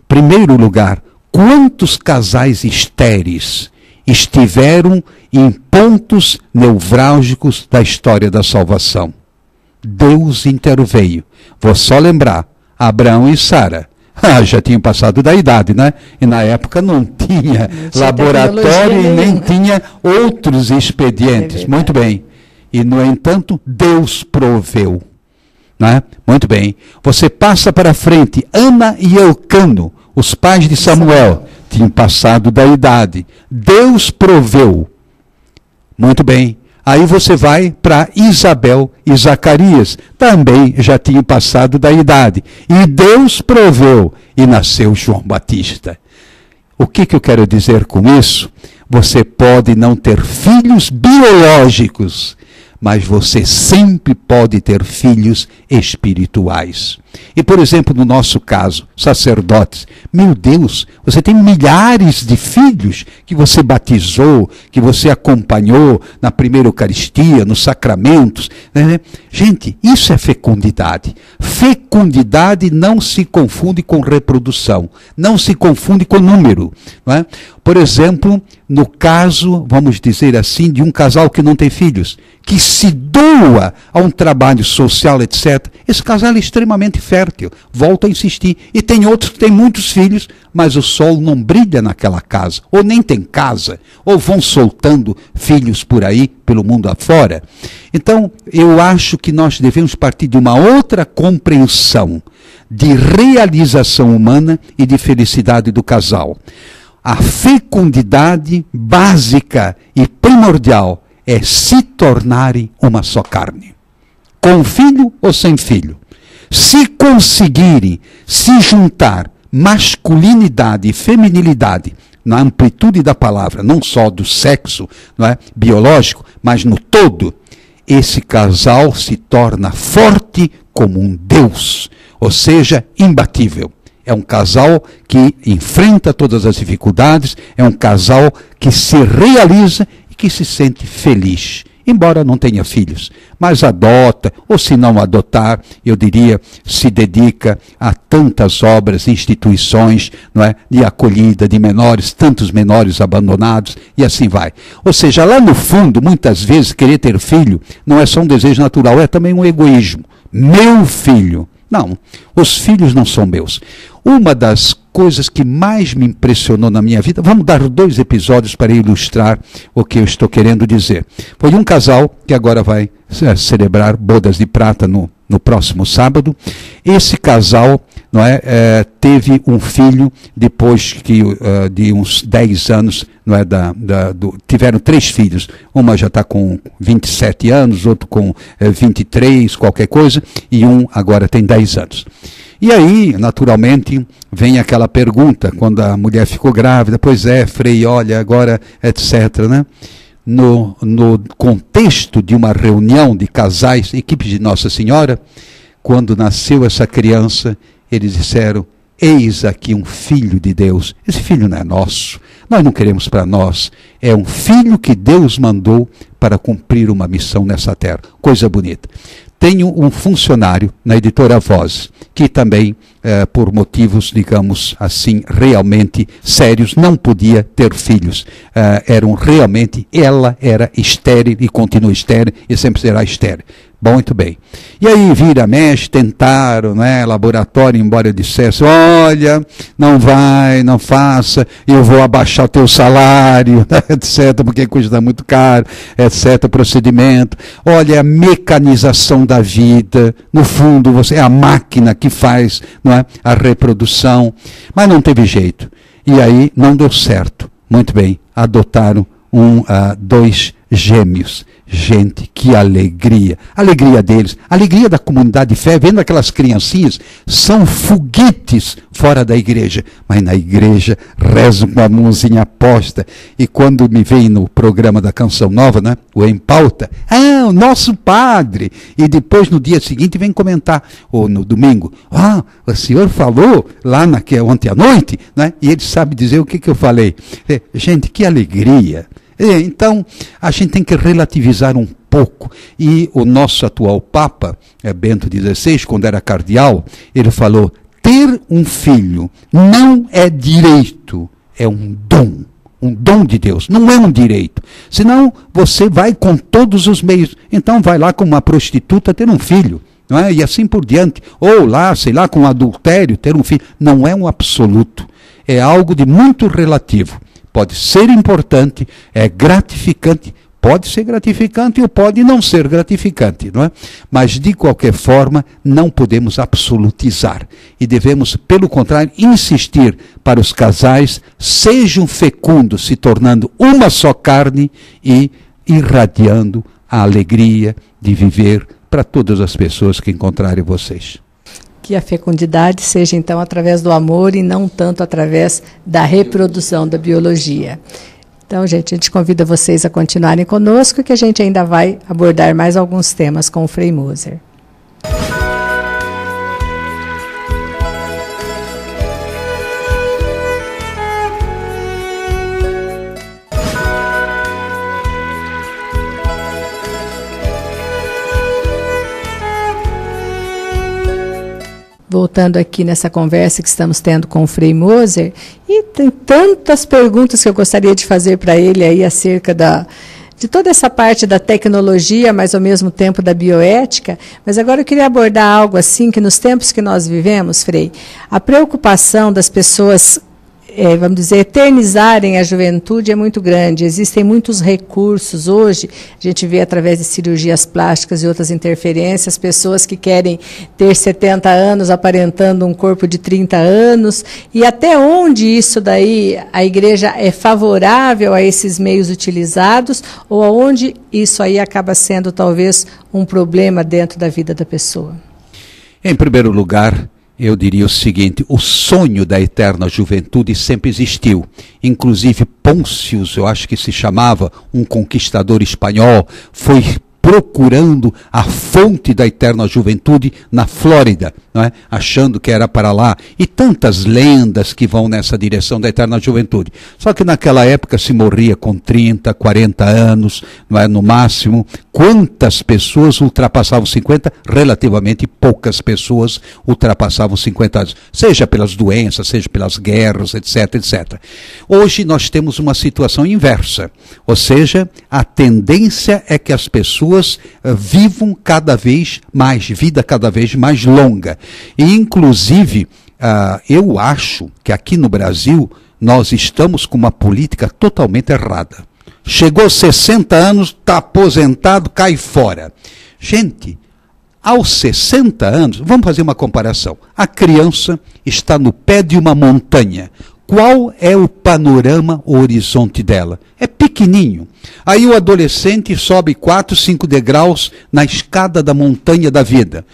primeiro lugar, quantos casais estéreis estiveram em pontos nevrálgicos da história da salvação? Deus interveio. Vou só lembrar, Abraão e Sara. Já tinham passado da idade, né? E na época não tinha laboratório e nem tinha outros expedientes. Muito bem. E, no entanto, Deus proveu. Né? Muito bem. Você passa para frente. Ana e Elcano, os pais de Samuel, tinham passado da idade. Deus proveu. Muito bem. Aí você vai para Isabel e Zacarias, também já tinham passado da idade. E Deus proveu e nasceu João Batista. O que eu quero dizer com isso? Você pode não ter filhos biológicos, mas você sempre pode ter filhos espirituais. E, por exemplo, no nosso caso, sacerdotes, meu Deus, você tem milhares de filhos que você batizou, que você acompanhou na primeira Eucaristia, nos sacramentos. Né? Gente, isso é fecundidade. Fecundidade não se confunde com reprodução, não se confunde com número. Não é? Por exemplo, no caso, vamos dizer assim, de um casal que não tem filhos, que se doa a um trabalho social, etc., esse casal é extremamente fértil. Volto a insistir. E tem outros que têm muitos filhos, mas o sol não brilha naquela casa, ou nem tem casa, ou vão soltando filhos por aí, pelo mundo afora. Então, eu acho que nós devemos partir de uma outra compreensão de realização humana e de felicidade do casal. A fecundidade básica e primordial é se tornarem uma só carne. Com filho ou sem filho. Se conseguirem se juntar masculinidade e feminilidade na amplitude da palavra, não só do sexo, não é, biológico, mas no todo, esse casal se torna forte como um Deus, ou seja, imbatível. É um casal que enfrenta todas as dificuldades, é um casal que se realiza e que se sente feliz. Embora não tenha filhos, mas adota, ou se não adotar, eu diria, se dedica a tantas obras, instituições, não é, de acolhida de menores, tantos menores abandonados, e assim vai. Ou seja, lá no fundo, muitas vezes, querer ter filho não é só um desejo natural, é também um egoísmo. Meu filho. Não, os filhos não são meus. Uma das coisas que mais me impressionou na minha vida, vamos dar 2 episódios para ilustrar o que eu estou querendo dizer. Foi um casal que agora vai celebrar bodas de prata no próximo sábado. Esse casal, não é, teve um filho depois que, de uns 10 anos, não é, tiveram 3 filhos. Uma já está com 27 anos, outro com 23, qualquer coisa, e um agora tem 10 anos. E aí, naturalmente, vem aquela pergunta, quando a mulher ficou grávida, pois é, Frei, olha, agora, etc., né? No contexto de uma reunião de casais, equipe de Nossa Senhora, quando nasceu essa criança, eles disseram, eis aqui um filho de Deus. Esse filho não é nosso, nós não queremos para nós, é um filho que Deus mandou para cumprir uma missão nessa terra. Coisa bonita. Tenho um funcionário na editora Voz, que também, por motivos, digamos assim, realmente sérios, não podia ter filhos. Ela era estéril e continua estéril e sempre será estéril. Bom, muito bem. E aí, vira, mexe, tentaram, né, laboratório, embora eu dissesse, olha, não vai, não faça, eu vou abaixar o teu salário, etc., porque custa muito caro, etc., procedimento. Olha, a mecanização da vida, no fundo, você é a máquina que faz, não é, a reprodução, mas não teve jeito. E aí, não deu certo. Muito bem, adotaram 2 gêmeos. Gente, que alegria. Alegria deles, alegria da comunidade de fé, vendo aquelas criancinhas, são foguetes fora da igreja, mas na igreja rezam com a mãozinha posta. E quando me vem no programa da Canção Nova, né, o Em Pauta, o nosso padre. E depois no dia seguinte vem comentar, ou no domingo, o senhor falou lá ontem à noite, né, e ele sabe dizer o que eu falei. Gente, que alegria. Então, a gente tem que relativizar um pouco. E o nosso atual Papa, Bento XVI, quando era cardeal, ele falou, ter um filho não é direito, é um dom de Deus, não é um direito. Senão, você vai com todos os meios. Então, vai lá com uma prostituta ter um filho. Não é? E assim por diante. Ou lá, sei lá, com adultério, ter um filho. Não é um absoluto. É algo de muito relativo. Pode ser importante, é gratificante, pode ser gratificante ou pode não ser gratificante, não é? Mas, de qualquer forma, não podemos absolutizar. E devemos, pelo contrário, insistir para os casais, sejam fecundos, se tornando uma só carne e irradiando a alegria de viver para todas as pessoas que encontrarem vocês. Que a fecundidade seja, então, através do amor e não tanto através da reprodução, da biologia. Então, gente, a gente convida vocês a continuarem conosco, que a gente ainda vai abordar mais alguns temas com o Frei Moser. Voltando aqui nessa conversa que estamos tendo com o Frei Moser, e tem tantas perguntas que eu gostaria de fazer para ele aí acerca de toda essa parte da tecnologia, mas ao mesmo tempo da bioética, mas agora eu queria abordar algo assim, que nos tempos que nós vivemos, Frei, a preocupação das pessoas, vamos dizer, eternizarem a juventude é muito grande. Existem muitos recursos hoje, a gente vê através de cirurgias plásticas e outras interferências, pessoas que querem ter 70 anos aparentando um corpo de 30 anos, e até onde isso daí, a igreja é favorável a esses meios utilizados, ou aonde isso aí acaba sendo talvez um problema dentro da vida da pessoa? Em primeiro lugar, eu diria o seguinte, o sonho da eterna juventude sempre existiu. Inclusive Pôncio, eu acho que se chamava, um conquistador espanhol, foi procurando a fonte da eterna juventude na Flórida, não é? Achando que era para lá. E tantas lendas que vão nessa direção da eterna juventude. Só que naquela época se morria com 30, 40 anos, não é? No máximo. Quantas pessoas ultrapassavam 50? Relativamente poucas pessoas ultrapassavam 50 anos. Seja pelas doenças, seja pelas guerras, etc, etc. Hoje nós temos uma situação inversa. Ou seja, a tendência é que as pessoas vivam cada vez mais, vida cada vez mais longa. E, inclusive, eu acho que aqui no Brasil nós estamos com uma política totalmente errada. Chegou 60 anos, está aposentado, cai fora. Gente, aos 60 anos, vamos fazer uma comparação. A criança está no pé de uma montanha. Qual é o panorama, o horizonte dela? É pequenininho. Aí o adolescente sobe 4, 5 degraus na escada da montanha da vida.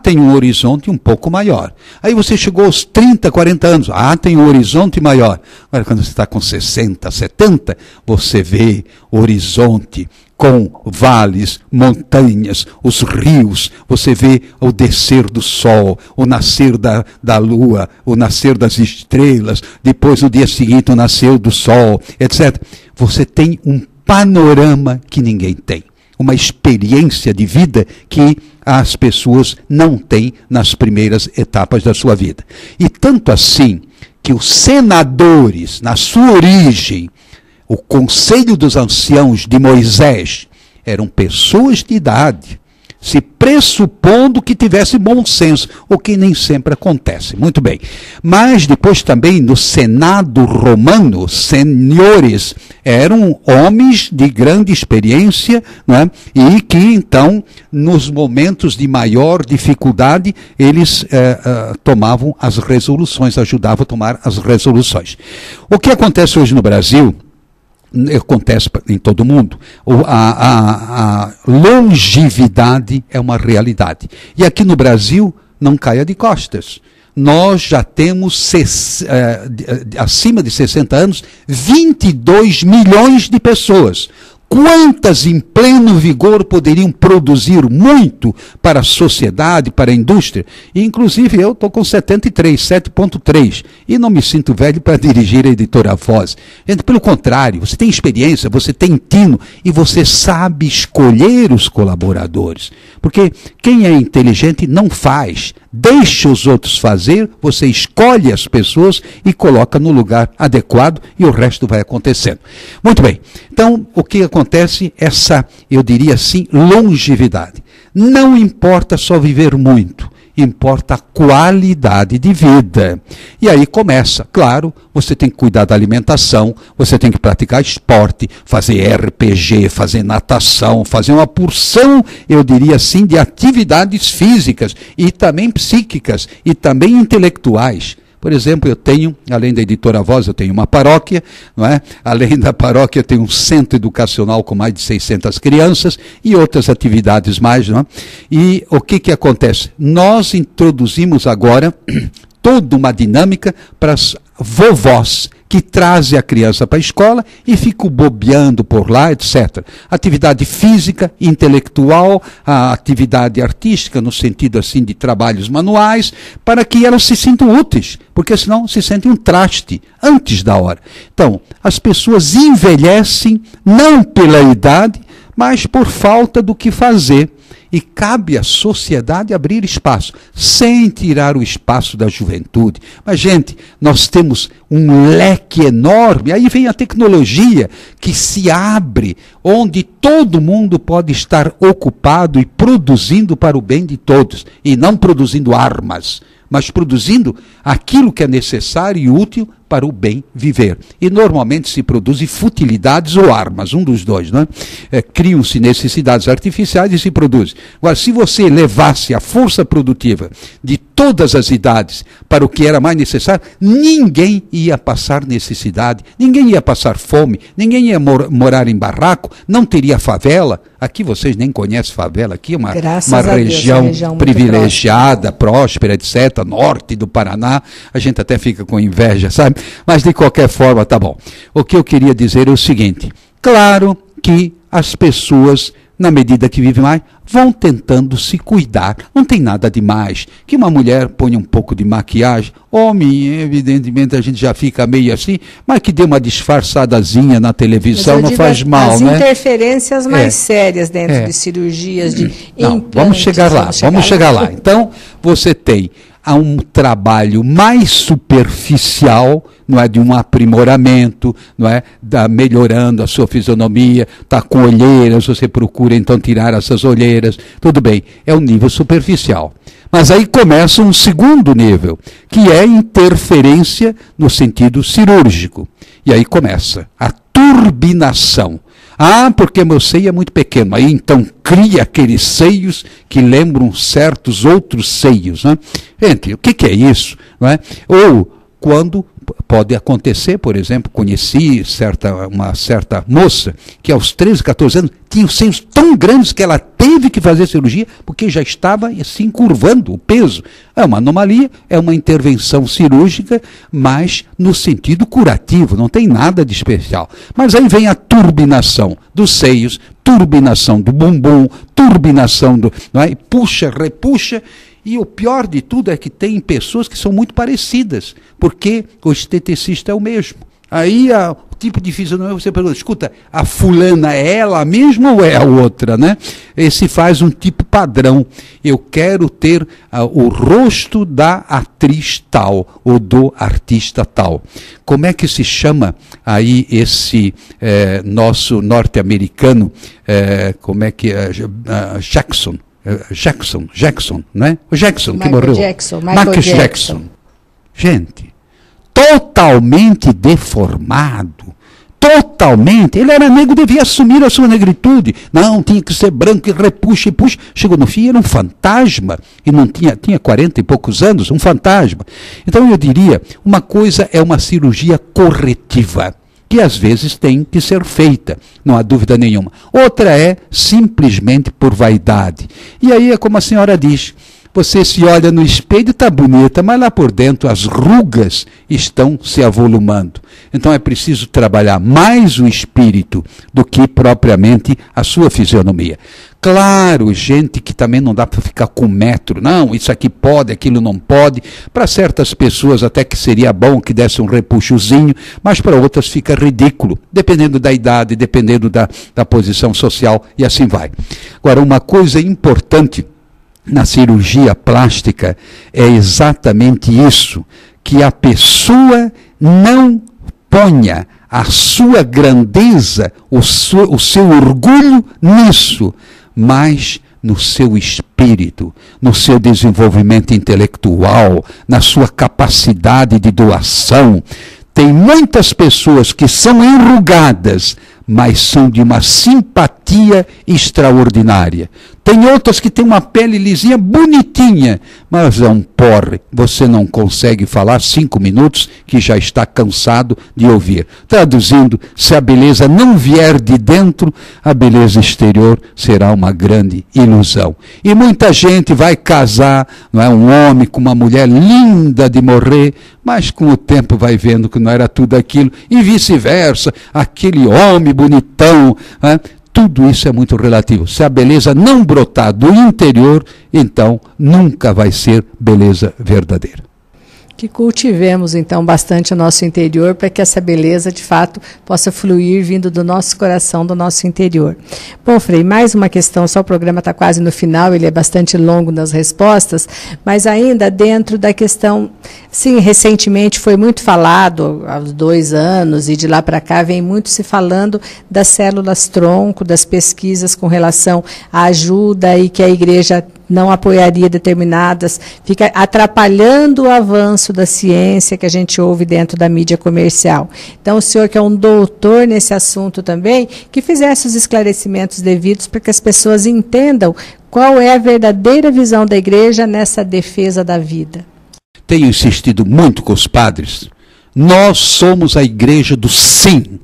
Tem um horizonte um pouco maior. Aí você chegou aos 30, 40 anos. Tem um horizonte maior. Agora, quando você está com 60, 70, você vê o horizonte com vales, montanhas, os rios, você vê o descer do sol, o nascer da lua, o nascer das estrelas, depois no dia seguinte o nascer do sol, etc. Você tem um panorama que ninguém tem. uma experiência de vida que as pessoas não têm nas primeiras etapas da sua vida. E tanto assim que os senadores, na sua origem, o Conselho dos Anciãos de Moisés, eram pessoas de idade, se pressupondo que tivesse bom senso, o que nem sempre acontece. Muito bem. Mas depois também no Senado romano, senhores eram homens de grande experiência, né? E que então, nos momentos de maior dificuldade, eles tomavam as resoluções, ajudavam a tomar as resoluções. O que acontece hoje no Brasil, acontece em todo mundo, a longevidade é uma realidade. E aqui no Brasil, não caia de costas. Nós já temos, acima de 60 anos, 22 milhões de pessoas. Quantas em pleno vigor poderiam produzir muito para a sociedade, para a indústria? E, inclusive, eu estou com 7.3, e não me sinto velho para dirigir a Editora Voz. Gente, pelo contrário, você tem experiência, você tem tino, e você sabe escolher os colaboradores. Porque quem é inteligente não faz. Deixa os outros fazer, você escolhe as pessoas e coloca no lugar adequado e o resto vai acontecendo. Muito bem, então o que acontece? Essa, eu diria assim, longevidade. Não importa só viver muito, importa a qualidade de vida. E aí começa, claro, você tem que cuidar da alimentação, você tem que praticar esporte, fazer RPG, fazer natação, fazer uma porção, eu diria assim, de atividades físicas e também psíquicas e também intelectuais. Por exemplo, eu tenho, além da Editora Voz, eu tenho uma paróquia, não é? Além da paróquia, eu tenho um centro educacional com mais de 600 crianças e outras atividades mais, não é? E o que acontece? Nós introduzimos agora toda uma dinâmica para as vovós que trazem a criança para a escola e ficam bobeando por lá, etc. Atividade física, intelectual, a atividade artística, no sentido assim de trabalhos manuais, para que elas se sintam úteis, porque senão se sentem um traste antes da hora. Então, as pessoas envelhecem não pela idade, mas por falta do que fazer. E cabe à sociedade abrir espaço, sem tirar o espaço da juventude. Mas, gente, nós temos um leque enorme, aí vem a tecnologia que se abre, onde todo mundo pode estar ocupado e produzindo para o bem de todos, e não produzindo armas, mas produzindo aquilo que é necessário e útil para o bem viver. E normalmente se produzem futilidades ou armas, um dos dois, não é? Criam-se necessidades artificiais e se produzem. Agora, se você levasse a força produtiva de todas as idades para o que era mais necessário, ninguém ia passar necessidade, ninguém ia passar fome, ninguém ia morar em barraco, não teria favela. Aqui vocês nem conhecem favela, aqui é uma região privilegiada, próspera, etc., norte do Paraná, a gente até fica com inveja, sabe? Mas de qualquer forma, tá bom. O que eu queria dizer é o seguinte, claro que as pessoas, na medida que vivem mais, vão tentando se cuidar. Não tem nada demais. Que uma mulher ponha um pouco de maquiagem, homem, evidentemente a gente já fica meio assim, mas que dê uma disfarçadazinha na televisão não faz mal, as né? As interferências mais sérias dentro de cirurgias, de implantes. Vamos chegar lá. Então, você tem um trabalho mais superficial, não é, de um aprimoramento, não é, melhorando a sua fisionomia, está com olheiras, você procura então tirar essas olheiras, tudo bem, é um nível superficial. Mas aí começa um segundo nível, que é interferência no sentido cirúrgico. E aí começa a turbinação. Ah, porque meu seio é muito pequeno. Aí então cria aqueles seios que lembram certos outros seios, né? Gente, o que é isso? Não é? Ou quando pode acontecer, por exemplo, conheci uma certa moça que aos 13, 14 anos tinha os seios tão grandes que ela teve que fazer cirurgia porque já estava assim curvando o peso. É uma anomalia, é uma intervenção cirúrgica, mas no sentido curativo, não tem nada de especial. Mas aí vem a turbinação dos seios, turbinação do bumbum, turbinação do... Não é? Puxa, repuxa. E o pior de tudo é que tem pessoas que são muito parecidas, porque o esteticista é o mesmo. Aí o tipo de fisionomia, você pergunta, escuta, a fulana é ela mesma ou é a outra, né? Esse faz um tipo padrão. Eu quero ter o rosto da atriz tal, ou do artista tal. Como é que se chama aí esse nosso norte-americano, como é que é, Jackson, né? O Jackson que morreu. Michael Jackson. Gente, totalmente deformado, totalmente. Ele era negro, devia assumir a sua negritude. Não, tinha que ser branco e repuxa e puxa. Chegou no fim, era um fantasma. E não tinha 40 e poucos anos, um fantasma. Então eu diria, uma coisa é uma cirurgia corretiva, que às vezes tem que ser feita, não há dúvida nenhuma. Outra é simplesmente por vaidade. E aí é como a senhora diz, você se olha no espelho e está bonita, mas lá por dentro as rugas estão se avolumando. Então é preciso trabalhar mais o espírito do que propriamente a sua fisionomia. Claro, gente que também não dá para ficar com metro, não, isso aqui pode, aquilo não pode. Para certas pessoas até que seria bom que desse um repuxozinho, mas para outras fica ridículo, dependendo da idade, dependendo da posição social e assim vai. Agora, uma coisa importante na cirurgia plástica é exatamente isso, que a pessoa não ponha a sua grandeza, o seu orgulho nisso, mas no seu espírito, no seu desenvolvimento intelectual, na sua capacidade de doação. Tem muitas pessoas que são enrugadas, mas são de uma simpatia extraordinária. Tem outras que têm uma pele lisinha, bonitinha, mas é um porre. Você não consegue falar 5 minutos que já está cansado de ouvir. Traduzindo, se a beleza não vier de dentro, a beleza exterior será uma grande ilusão. E muita gente vai casar, não é, um homem com uma mulher linda de morrer, mas com o tempo vai vendo que não era tudo aquilo, e vice-versa, aquele homem bonitão, né? Tudo isso é muito relativo. Se a beleza não brotar do interior, então nunca vai ser beleza verdadeira. Que cultivemos, então, bastante o nosso interior para que essa beleza, de fato, possa fluir vindo do nosso coração, do nosso interior. Bom, Frei, mais uma questão, só o programa está quase no final, ele é bastante longo nas respostas, mas ainda dentro da questão, sim, recentemente foi muito falado, há 2 anos, e de lá para cá vem muito se falando das células-tronco, das pesquisas com relação à ajuda e que a igreja não apoiaria determinadas, fica atrapalhando o avanço da ciência que a gente ouve dentro da mídia comercial. Então, o senhor, que é um doutor nesse assunto também, que fizesse os esclarecimentos devidos para que as pessoas entendam qual é a verdadeira visão da igreja nessa defesa da vida. Tenho insistido muito com os padres. Nós somos a igreja do sim.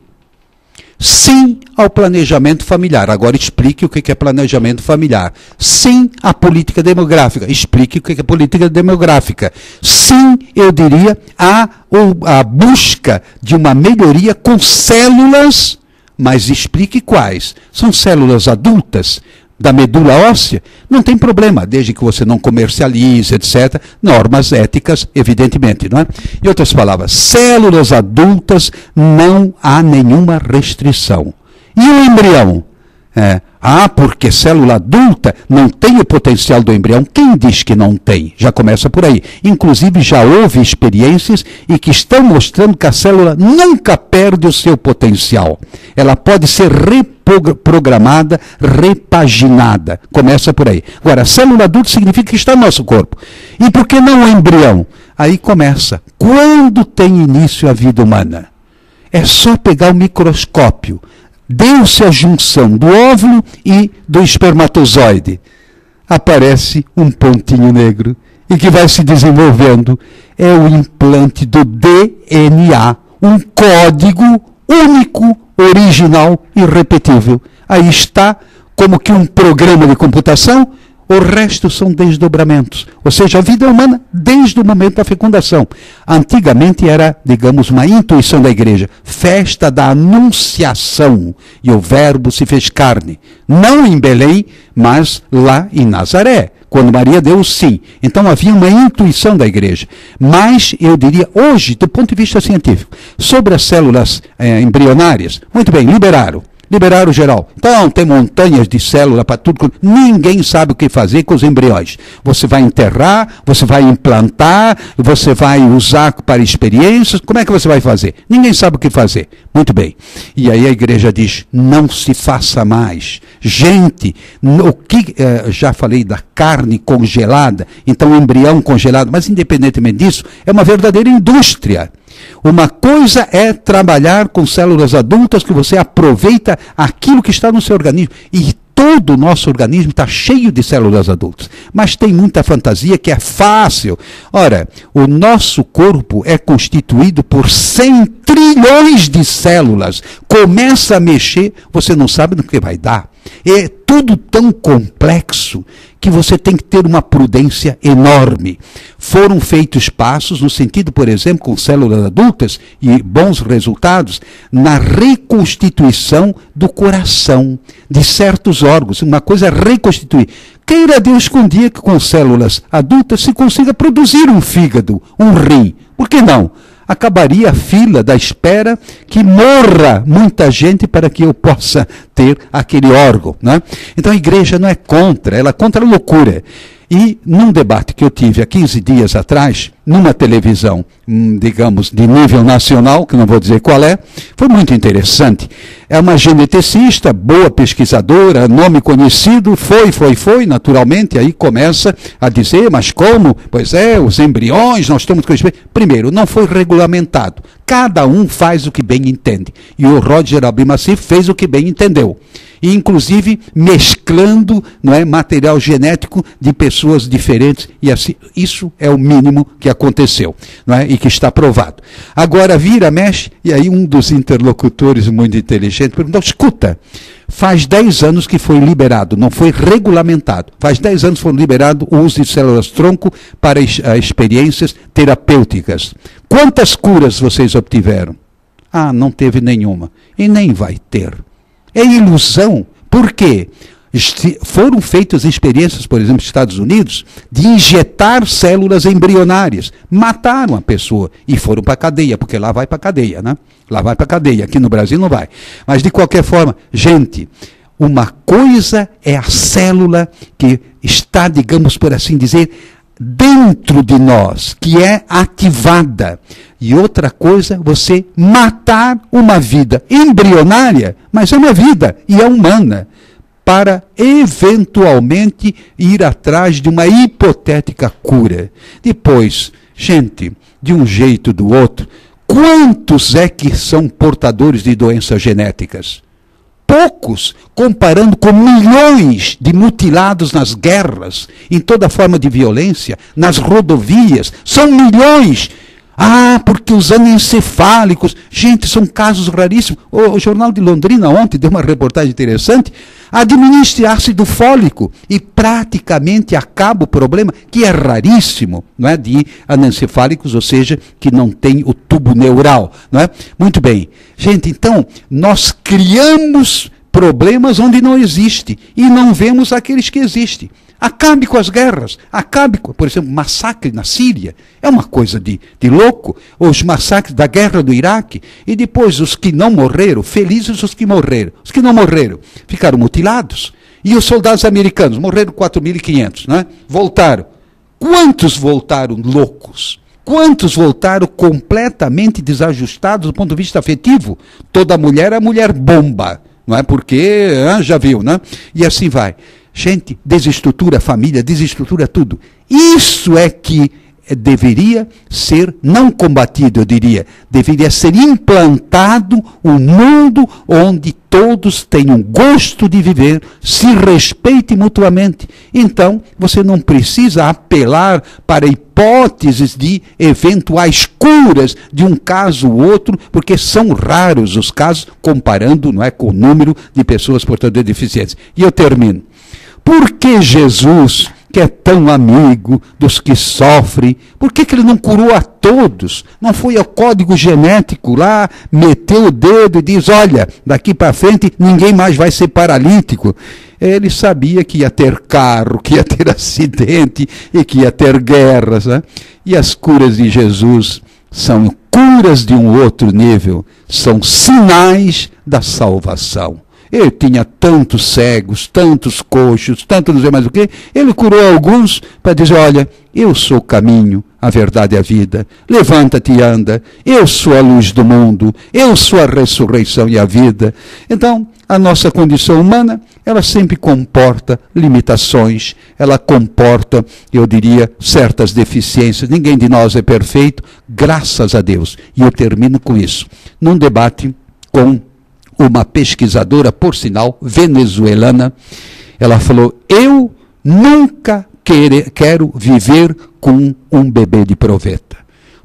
Sim ao planejamento familiar. Agora explique o que é planejamento familiar. Sim à política demográfica. Explique o que é política demográfica. Sim, eu diria, à busca de uma melhoria com células, mas explique quais. São células adultas da medula óssea? Não tem problema, desde que você não comercialize, etc. Normas éticas, evidentemente, não é? Em outras palavras, células adultas não há nenhuma restrição. E o embrião? Porque célula adulta não tem o potencial do embrião. Quem diz que não tem? Já começa por aí. Inclusive já houve experiências e que estão mostrando que a célula nunca perde o seu potencial. Ela pode ser reprogramada, repaginada. Começa por aí. Agora, célula adulta significa que está no nosso corpo. E por que não o embrião? Aí começa. Quando tem início a vida humana? É só pegar o microscópio. Deu-se a junção do óvulo e do espermatozoide. Aparece um pontinho negro e que vai se desenvolvendo. É o implante do DNA, um código único, original e irrepetível. Aí está, como que um programa de computação, O resto são desdobramentos. Ou seja, a vida humana desde o momento da fecundação. Antigamente era, digamos, uma intuição da igreja. Festa da Anunciação. E o Verbo se fez carne. Não em Belém, mas lá em Nazaré. Quando Maria deu o sim. Então havia uma intuição da igreja. Mas, eu diria, hoje, do ponto de vista científico, sobre as células embrionárias, muito bem, liberaram geral. Então, tem montanhas de célula para tudo. Ninguém sabe o que fazer com os embriões. Você vai enterrar, você vai implantar, você vai usar para experiências. Como é que você vai fazer? Ninguém sabe o que fazer. Muito bem. E aí a igreja diz, não se faça mais. Gente, já falei da carne congelada, então o embrião congelado, mas independentemente disso, é uma verdadeira indústria. Uma coisa é trabalhar com células adultas que você aproveita aquilo que está no seu organismo. E todo o nosso organismo está cheio de células adultas. Mas tem muita fantasia que é fácil. Ora, o nosso corpo é constituído por 100 trilhões de células. Começa a mexer, você não sabe no que vai dar. É tudo tão complexo que você tem que ter uma prudência enorme. Foram feitos passos no sentido, por exemplo, com células adultas e bons resultados, na reconstituição do coração, de certos órgãos. Uma coisa é reconstituir. Queira Deus que um dia que com células adultas se consiga produzir um fígado, um rim. Por que não? Acabaria a fila da espera que morra muita gente para que eu possa ter aquele órgão, né? Então a igreja não é contra, ela é contra a loucura. E num debate que eu tive há 15 dias atrás, numa televisão, digamos, de nível nacional, que não vou dizer qual é, foi muito interessante. É uma geneticista, boa pesquisadora, nome conhecido, foi, naturalmente, aí começa a dizer, mas como? Pois é, os embriões, nós estamos com... Primeiro, não foi regulamentado. Cada um faz o que bem entende. E o Roger Abimacif fez o que bem entendeu. E, inclusive, mesclando, não é, material genético de pessoas diferentes. E assim, isso é o mínimo que aconteceu, não é, e que está provado. Agora, mexe, e aí um dos interlocutores muito inteligente perguntou, escuta, faz 10 anos que foi liberado, não foi regulamentado. Faz 10 anos que foi liberado o uso de células-tronco para experiências terapêuticas. Quantas curas vocês obtiveram? Ah, não teve nenhuma. E nem vai ter. É ilusão. Por quê? Foram feitas experiências, por exemplo, nos Estados Unidos, de injetar células embrionárias. Mataram a pessoa e foram para a cadeia, porque lá vai para a cadeia, né? Lá vai para a cadeia, aqui no Brasil não vai. Mas, de qualquer forma, gente, uma coisa é a célula que está, digamos por assim dizer, dentro de nós, que é ativada. E outra coisa, você matar uma vida embrionária, mas é uma vida e é humana, para eventualmente ir atrás de uma hipotética cura. Depois, gente, de um jeito ou do outro, quantos é que são portadores de doenças genéticas? Poucos, comparando com milhões de mutilados nas guerras, em toda forma de violência, nas rodovias, são milhões. Ah, porque os anencefálicos, gente, são casos raríssimos. O Jornal de Londrina ontem deu uma reportagem interessante, administre ácido fólico e praticamente acaba o problema, que é raríssimo, não é, de anencefálicos, ou seja, que não tem o tubo neural, não é? Muito bem. Gente, então, nós criamos problemas onde não existe e não vemos aqueles que existem. Acabe com as guerras, acabe com, por exemplo, massacre na Síria, é uma coisa de louco, os massacres da guerra do Iraque, e depois os que não morreram, felizes os que não morreram, ficaram mutilados, e os soldados americanos, morreram 4.500, né? Voltaram. Quantos voltaram loucos? Quantos voltaram completamente desajustados do ponto de vista afetivo? Toda mulher é mulher bomba, não é? Porque, já viu, né? E assim vai. Gente, desestrutura a família, desestrutura tudo. Isso é que deveria ser, não combatido, eu diria, deveria ser implantado um mundo onde todos tenham gosto de viver, se respeitem mutuamente. Então, você não precisa apelar para hipóteses de eventuais curas de um caso ou outro, porque são raros os casos, comparando, não é, com o número de pessoas portadoras de deficiência. E eu termino. Por que Jesus, que é tão amigo dos que sofrem, por que ele não curou a todos? Não foi ao código genético lá, meteu o dedo e diz, olha, daqui para frente ninguém mais vai ser paralítico. Ele sabia que ia ter carro, que ia ter acidente e que ia ter guerras. Né? E as curas de Jesus são curas de um outro nível, são sinais da salvação. Ele tinha tantos cegos, tantos coxos, tanto não sei mais o quê. Ele curou alguns para dizer, olha, eu sou o caminho, a verdade e a vida. Levanta-te e anda. Eu sou a luz do mundo. Eu sou a ressurreição e a vida. Então, a nossa condição humana, ela sempre comporta limitações. Ela comporta, eu diria, certas deficiências. Ninguém de nós é perfeito, graças a Deus. E eu termino com isso. Num debate com uma pesquisadora, por sinal, venezuelana, ela falou, eu nunca quero viver com um bebê de proveta,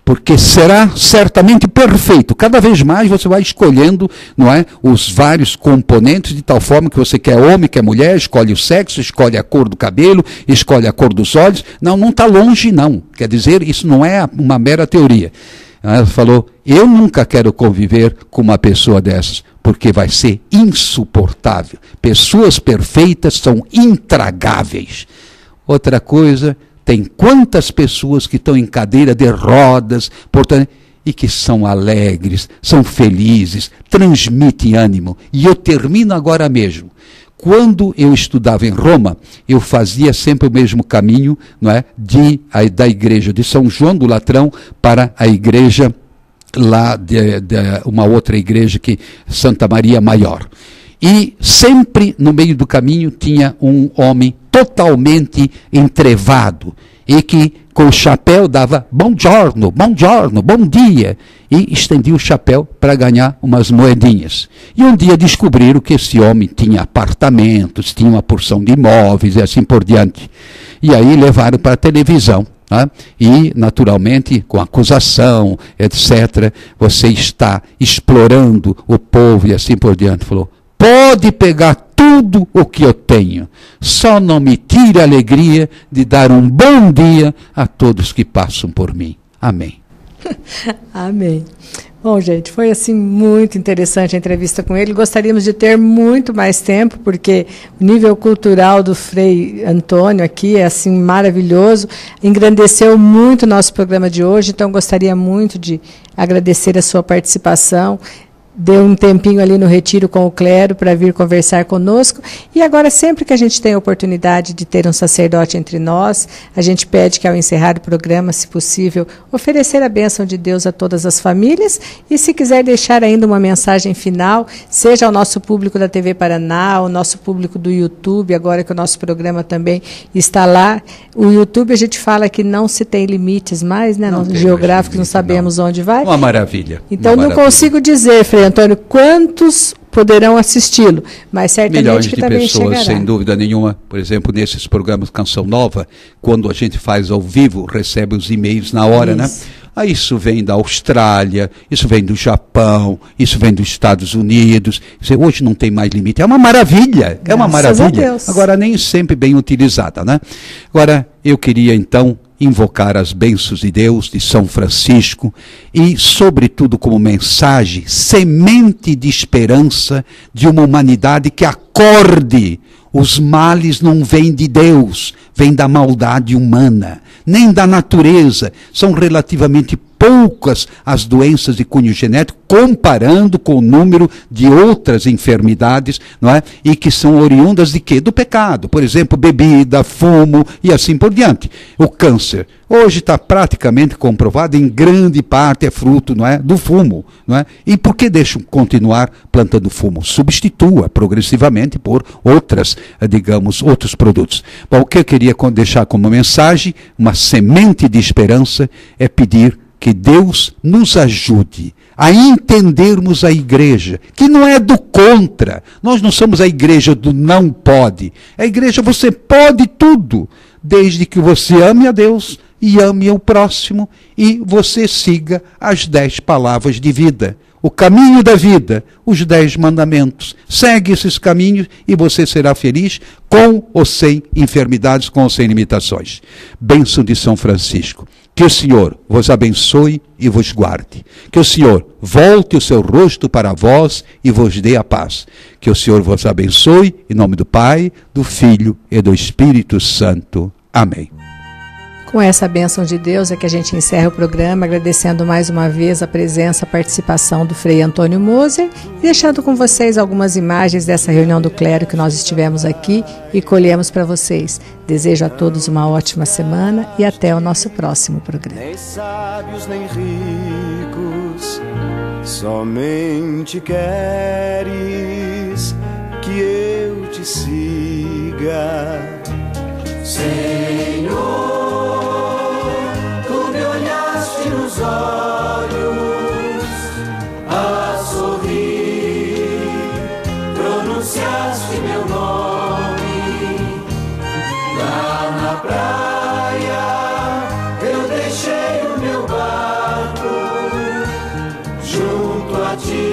porque será certamente perfeito. Cada vez mais você vai escolhendo, não é, os vários componentes de tal forma que você quer homem, quer mulher, escolhe o sexo, escolhe a cor do cabelo, escolhe a cor dos olhos. Não está longe não. Quer dizer, isso não é uma mera teoria. Ela falou, eu nunca quero conviver com uma pessoa dessas, porque vai ser insuportável. Pessoas perfeitas são intragáveis. Outra coisa, tem quantas pessoas que estão em cadeira de rodas, portanto, e que são alegres, são felizes, transmitem ânimo. E eu termino agora mesmo. Quando eu estudava em Roma, eu fazia sempre o mesmo caminho, não é, da igreja de São João do Latrão para a igreja lá de uma outra igreja, que Santa Maria Maior. E sempre no meio do caminho tinha um homem totalmente entrevado e que com o chapéu dava buongiorno, buongiorno, bom dia, e estendia o chapéu para ganhar umas moedinhas. E um dia descobriram que esse homem tinha apartamentos, tinha uma porção de imóveis e assim por diante. E aí levaram para a televisão. E, naturalmente, com acusação, etc., você está explorando o povo e assim por diante. Falou, pode pegar tudo o que eu tenho, só não me tire a alegria de dar um bom dia a todos que passam por mim. Amém. Amém. Bom, gente, foi assim muito interessante a entrevista com ele. Gostaríamos de ter muito mais tempo, porque o nível cultural do Frei Antônio aqui é assim maravilhoso. Engrandeceu muito o nosso programa de hoje, então gostaria muito de agradecer a sua participação. Deu um tempinho ali no retiro com o clero para vir conversar conosco. E agora, sempre que a gente tem a oportunidade de ter um sacerdote entre nós, a gente pede que, ao encerrar o programa, se possível, oferecer a bênção de Deus a todas as famílias. E se quiser deixar ainda uma mensagem final, seja ao nosso público da TV Paraná, ao nosso público do YouTube, agora que o nosso programa também está lá. O YouTube, a gente fala que não se tem limites mais, né? Geográficos, não sabemos onde vai. Uma maravilha. Então, não consigo dizer, Frei Antônio, quantos poderão assisti-lo, mas certamente milhões que de também pessoas, chegará. sem dúvida nenhuma. Por exemplo, nesses programas Canção Nova, quando a gente faz ao vivo, recebe os e-mails na hora, Isso. né? Aí isso vem da Austrália, isso vem do Japão, isso vem dos Estados Unidos. Hoje não tem mais limite. É uma maravilha, é uma Graças maravilha. a Deus. Agora, nem sempre bem utilizada, né? Agora, eu queria então invocar as bênçãos de Deus, de São Francisco, e, sobretudo, como mensagem, semente de esperança de uma humanidade que acorde. Os males não vêm de Deus, vêm da maldade humana, nem da natureza. São relativamente poucas as doenças de cunho genético, comparando com o número de outras enfermidades, não é? E que são oriundas de quê? Do pecado. Por exemplo, bebida, fumo e assim por diante. O câncer, hoje está praticamente comprovado, em grande parte é fruto, não é, do fumo, não é? E por que deixam continuar plantando fumo? Substitua progressivamente por outras, digamos, outros produtos. Bom, o que eu queria deixar como mensagem, uma semente de esperança, é pedir que Deus nos ajude a entendermos a igreja, que não é do contra. Nós não somos a igreja do não pode. A igreja você pode tudo, desde que você ame a Deus e ame o próximo e você siga as 10 palavras de vida. o caminho da vida, os 10 mandamentos. Segue esses caminhos e você será feliz com ou sem enfermidades, com ou sem limitações. Bênção de São Francisco. Que o Senhor vos abençoe e vos guarde. Que o Senhor volte o seu rosto para vós e vos dê a paz. Que o Senhor vos abençoe, em nome do Pai, do Filho e do Espírito Santo. Amém. Com essa bênção de Deus é que a gente encerra o programa, agradecendo mais uma vez a presença, a participação do Frei Antônio Moser e deixando com vocês algumas imagens dessa reunião do clero que nós estivemos aqui e colhemos para vocês. Desejo a todos uma ótima semana e até o nosso próximo programa. Nem sábios, nem ricos, somente queres que eu te siga, Senhor. Nos olhos a sorrir, pronunciaste meu nome lá na praia. Eu deixei o meu barco junto a ti.